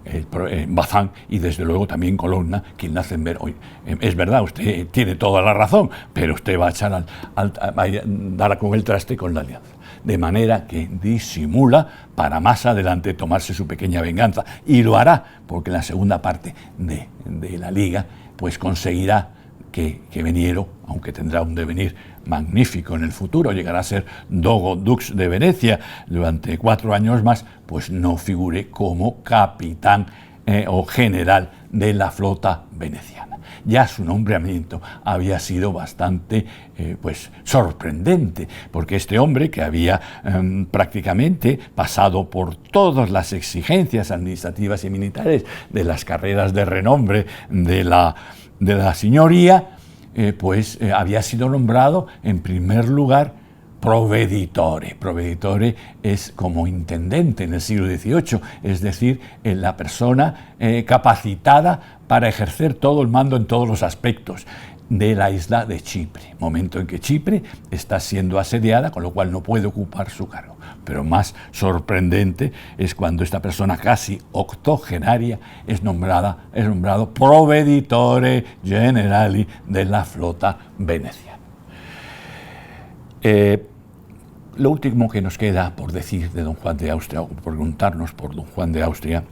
Bazán y desde luego también Colonna, quien le hacen ver hoy. Es verdad, usted tiene toda la razón, pero usted va a echar va a dar con el traste con la alianza. De manera que disimula para más adelante tomarse su pequeña venganza, y lo hará porque en la segunda parte de la Liga pues conseguirá que Veniero, aunque tendrá un devenir magnífico en el futuro, llegará a ser Dogo Dux de Venecia durante 4 años más, pues no figure como capitán o general de la flota veneciana. Ya su nombramiento había sido bastante sorprendente, porque este hombre, que había prácticamente pasado por todas las exigencias administrativas y militares de las carreras de renombre de la señoría, había sido nombrado en primer lugar proveditore. Proveditore es como intendente en el siglo XVIII, es decir, la persona capacitada para ejercer todo el mando en todos los aspectos de la isla de Chipre, momento en que Chipre está siendo asediada, con lo cual no puede ocupar su cargo. Pero más sorprendente es cuando esta persona casi octogenaria es nombrado proveditore generali de la flota veneciana. Lo último que nos queda por decir de don Juan de Austria, o por preguntarnos por don Juan de Austria,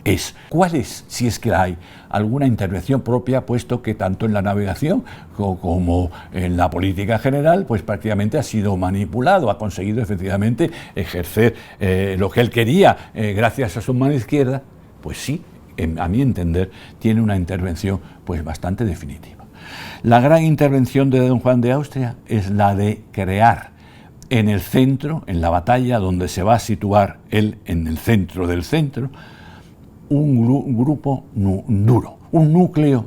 es cuál es, si es que hay, alguna intervención propia, puesto que tanto en la navegación como en la política general, pues prácticamente ha sido manipulado, ha conseguido efectivamente ejercer lo que él quería gracias a su mano izquierda. Pues sí, a mi entender, tiene una intervención pues bastante definitiva. La gran intervención de don Juan de Austria es la de crear en el centro, en la batalla donde se va a situar él en el centro del centro, un grupo duro, un núcleo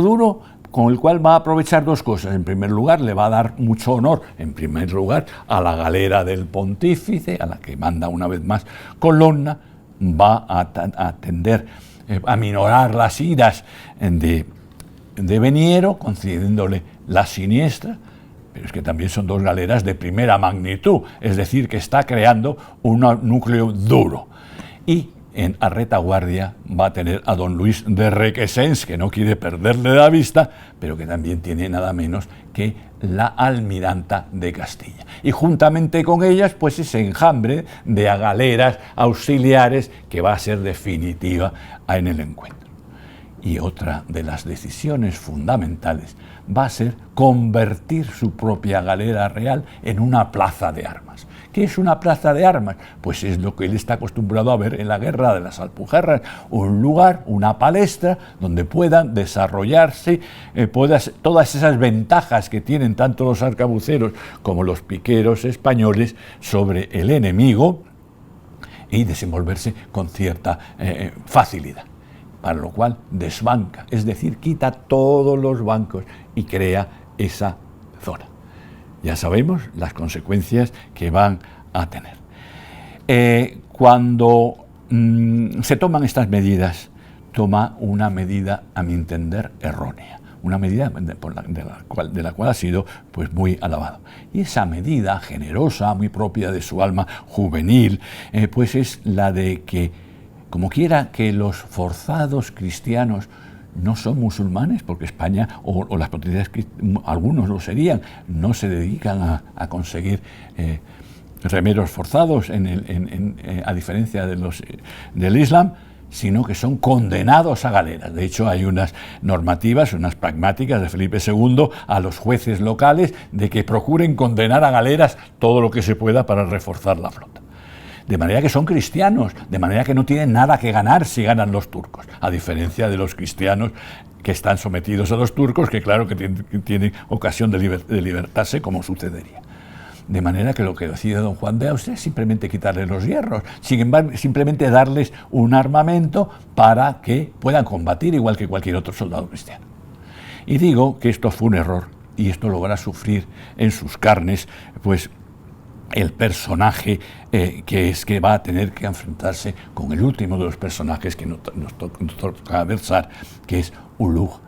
duro con el cual va a aprovechar 2 cosas. En primer lugar, le va a dar mucho honor, en primer lugar, a la galera del pontífice, a la que manda una vez más Colonna, va a tender a minorar las iras de Veniero, concediéndole la siniestra, pero es que también son 2 galeras de primera magnitud, es decir, que está creando un núcleo duro. Y a retaguardia va a tener a don Luis de Requesens, que no quiere perderle de la vista, pero que también tiene nada menos que la almiranta de Castilla. Y juntamente con ellas, pues ese enjambre de galeras auxiliares que va a ser definitiva en el encuentro. Y otra de las decisiones fundamentales va a ser convertir su propia galera real en una plaza de armas. ¿Qué es una plaza de armas? Pues es lo que él está acostumbrado a ver en la guerra de las Alpujarras, un lugar, una palestra donde puedan desarrollarse todas esas ventajas que tienen tanto los arcabuceros como los piqueros españoles sobre el enemigo y desenvolverse con cierta facilidad. Para lo cual desbanca, es decir, quita todos los bancos y crea esa zona. Ya sabemos las consecuencias que van a tener. Cuando se toman estas medidas, toma una medida, a mi entender, errónea, una medida de la cual ha sido pues muy alabado. Y esa medida generosa, muy propia de su alma juvenil, pues es la de que, como quiera que los forzados cristianos no son musulmanes, porque España o las potencias, algunos lo serían, no se dedican a conseguir remeros forzados a diferencia del Islam, sino que son condenados a galeras. De hecho, hay unas normativas, unas pragmáticas de Felipe II a los jueces locales de que procuren condenar a galeras todo lo que se pueda para reforzar la flota. De manera que son cristianos, de manera que no tienen nada que ganar si ganan los turcos, a diferencia de los cristianos que están sometidos a los turcos, que claro que tienen ocasión de libertarse, como sucedería. De manera que lo que decide don Juan de Austria es simplemente quitarles los hierros, sin embargo, simplemente darles un armamento para que puedan combatir igual que cualquier otro soldado cristiano. Y digo que esto fue un error, y esto lo van a sufrir en sus carnes, pues el personaje que va a tener que enfrentarse con el último de los personajes que nos toca versar, que es Ulugh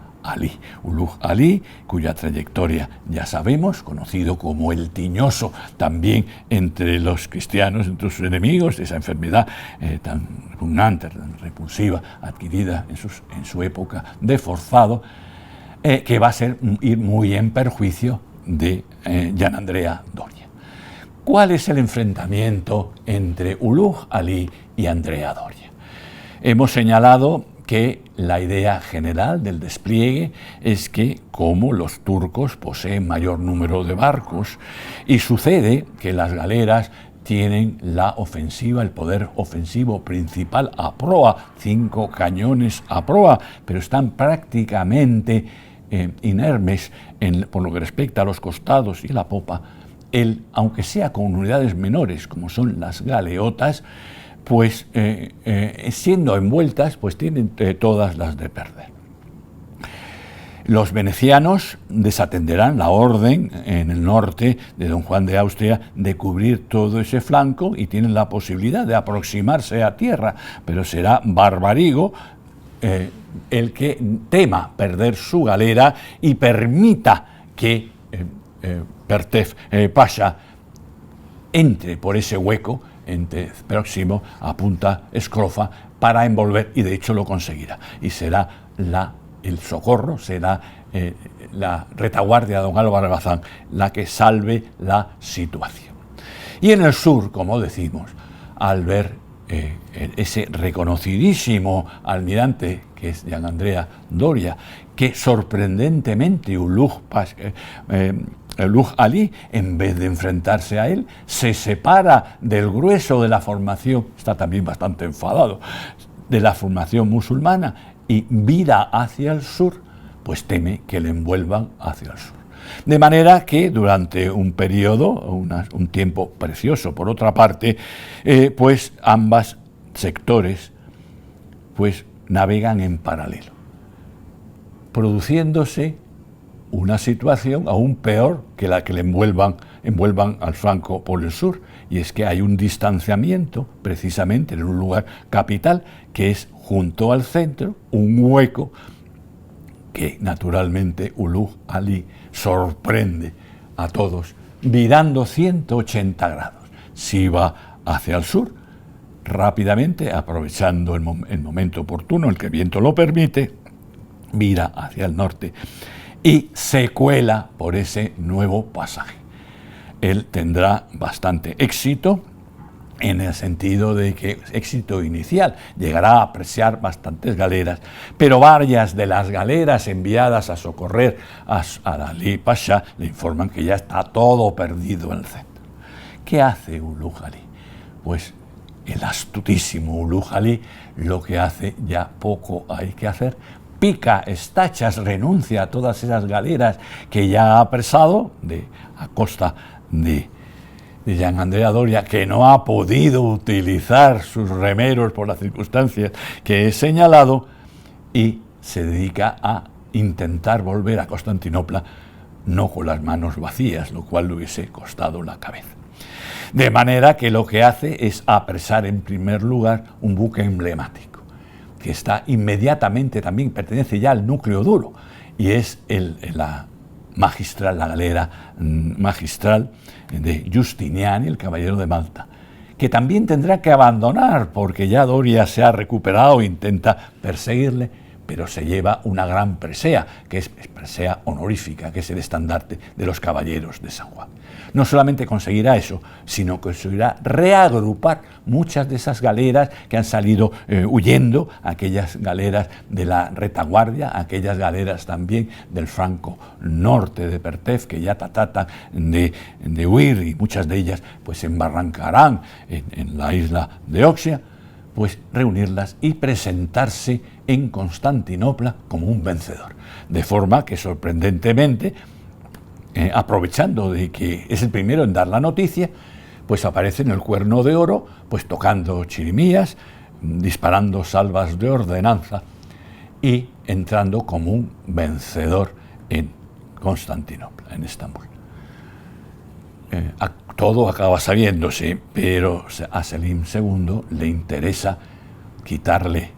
Ulugh Ali, cuya trayectoria ya sabemos, conocido como el Tiñoso también entre los cristianos, entre sus enemigos, esa enfermedad tan repugnante, tan repulsiva, adquirida en su época de forzado, que va a ir muy en perjuicio de Gianandrea Doria. ¿Cuál es el enfrentamiento entre Ulugh Ali y Andrea Doria? Hemos señalado que la idea general del despliegue es que, como los turcos poseen mayor número de barcos y sucede que las galeras tienen la ofensiva, el poder ofensivo principal a proa, 5 cañones a proa, pero están prácticamente inermes por lo que respecta a los costados y la popa, aunque sea con unidades menores como son las galeotas, pues siendo envueltas, pues tienen todas las de perder. Los venecianos desatenderán la orden en el norte de don Juan de Austria de cubrir todo ese flanco y tienen la posibilidad de aproximarse a tierra, pero será Barbarigo el que tema perder su galera y permita que Pertev Pasha entre por ese hueco próximo a Punta Escrofa para envolver, y de hecho lo conseguirá, y será el socorro, será la retaguardia de don Álvaro Bazán la que salve la situación. Y en el sur, como decimos, al ver ese reconocidísimo almirante que es Gianandrea Doria, que sorprendentemente Ulugh Ali, en vez de enfrentarse a él, se separa del grueso de la formación, está también bastante enfadado, de la formación musulmana y vira hacia el sur, pues teme que le envuelvan hacia el sur. De manera que durante un periodo, un tiempo precioso por otra parte, pues ambos sectores pues navegan en paralelo, produciéndose una situación aún peor que la que le envuelvan al flanco por el sur, y es que hay un distanciamiento precisamente en un lugar capital que es junto al centro, un hueco que naturalmente Ulugh Ali sorprende a todos virando 180 grados. Si va hacia el sur, rápidamente, aprovechando el momento oportuno, el que el viento lo permite, vira hacia el norte y se cuela por ese nuevo pasaje. Él tendrá bastante éxito, en el sentido de que éxito inicial, llegará a apreciar bastantes galeras, pero varias de las galeras enviadas a socorrer a Ali Pasha le informan que ya está todo perdido en el centro. ¿Qué hace Ulugh Ali? Pues el astutísimo Ulugh Ali lo que hace, ya poco hay que hacer, pica estachas, renuncia a todas esas galeras que ya ha apresado a costa de Gianandrea Doria, que no ha podido utilizar sus remeros por las circunstancias que he señalado, y se dedica a intentar volver a Constantinopla, no con las manos vacías, lo cual le hubiese costado la cabeza. De manera que lo que hace es apresar en primer lugar un buque emblemático, que está inmediatamente, también pertenece ya al núcleo duro, y es la galera magistral de Giustiniani, el caballero de Malta, que también tendrá que abandonar porque ya Doria se ha recuperado e intenta perseguirle, pero se lleva una gran presea, que es presea honorífica, que es el estandarte de los caballeros de San Juan. No solamente conseguirá eso, sino que conseguirá reagrupar muchas de esas galeras que han salido huyendo, aquellas galeras de la retaguardia, aquellas galeras también del flanco norte de Pertev, que ya tratan de huir, y muchas de ellas pues se embarrancarán en la isla de Oxia, pues reunirlas y presentarse en Constantinopla como un vencedor. De forma que, sorprendentemente, aprovechando de que es el primero en dar la noticia, pues aparece en el Cuerno de Oro, pues tocando chirimías, disparando salvas de ordenanza y entrando como un vencedor en Constantinopla, en Estambul. Todo acaba sabiéndose, pero a Selim II le interesa quitarle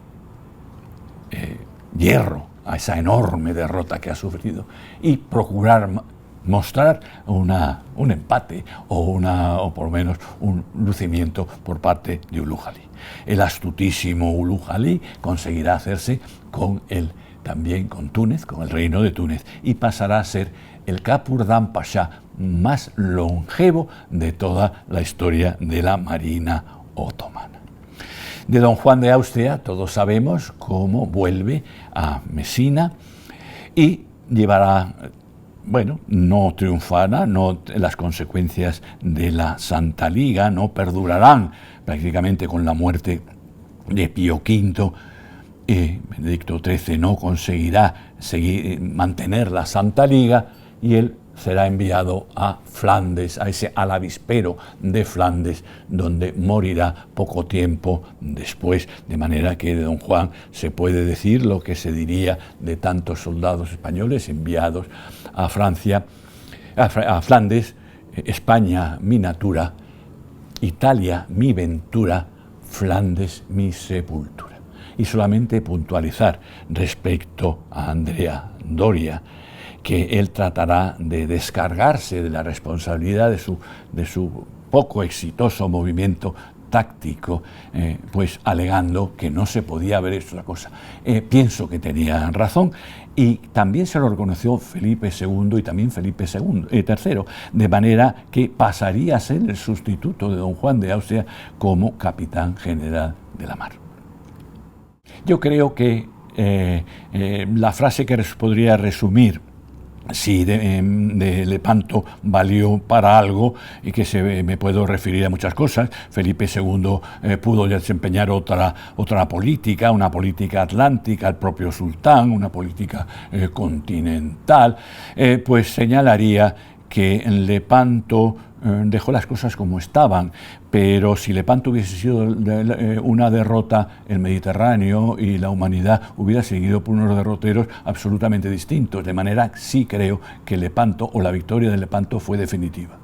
hierro a esa enorme derrota que ha sufrido y procurar mostrar un empate o por lo menos un lucimiento por parte de Ulu Jalí. El astutísimo Ulu Jalí conseguirá hacerse también con Túnez, con el reino de Túnez, y pasará a ser el Kapurdan Pasha más longevo de toda la historia de la Marina otomana. De don Juan de Austria todos sabemos cómo vuelve a Mesina y llevará, bueno, no triunfará, las consecuencias de la Santa Liga no perdurarán prácticamente con la muerte de Pío V. Benedicto XIII no conseguirá mantener la Santa Liga y él será enviado a Flandes, al avispero de Flandes, donde morirá poco tiempo después, de manera que de don Juan se puede decir lo que se diría de tantos soldados españoles enviados a Francia, a Flandes: España mi natura, Italia mi ventura, Flandes mi sepultura. Y solamente puntualizar respecto a Andrea Doria, que él tratará de descargarse de la responsabilidad de su poco exitoso movimiento táctico, pues alegando que no se podía haber hecho la cosa. Pienso que tenía razón, y también se lo reconoció Felipe II y también Felipe III, de manera que pasaría a ser el sustituto de don Juan de Austria como capitán general de la mar. Yo creo que la frase que podría resumir si de Lepanto valió para algo, y que me puedo referir a muchas cosas. Felipe II pudo desempeñar otra política, una política atlántica, el propio sultán, una política continental, pues señalaría que Lepanto dejó las cosas como estaban, pero si Lepanto hubiese sido una derrota, el Mediterráneo y la humanidad hubiera seguido por unos derroteros absolutamente distintos, de manera sí creo que Lepanto, o la victoria de Lepanto, fue definitiva.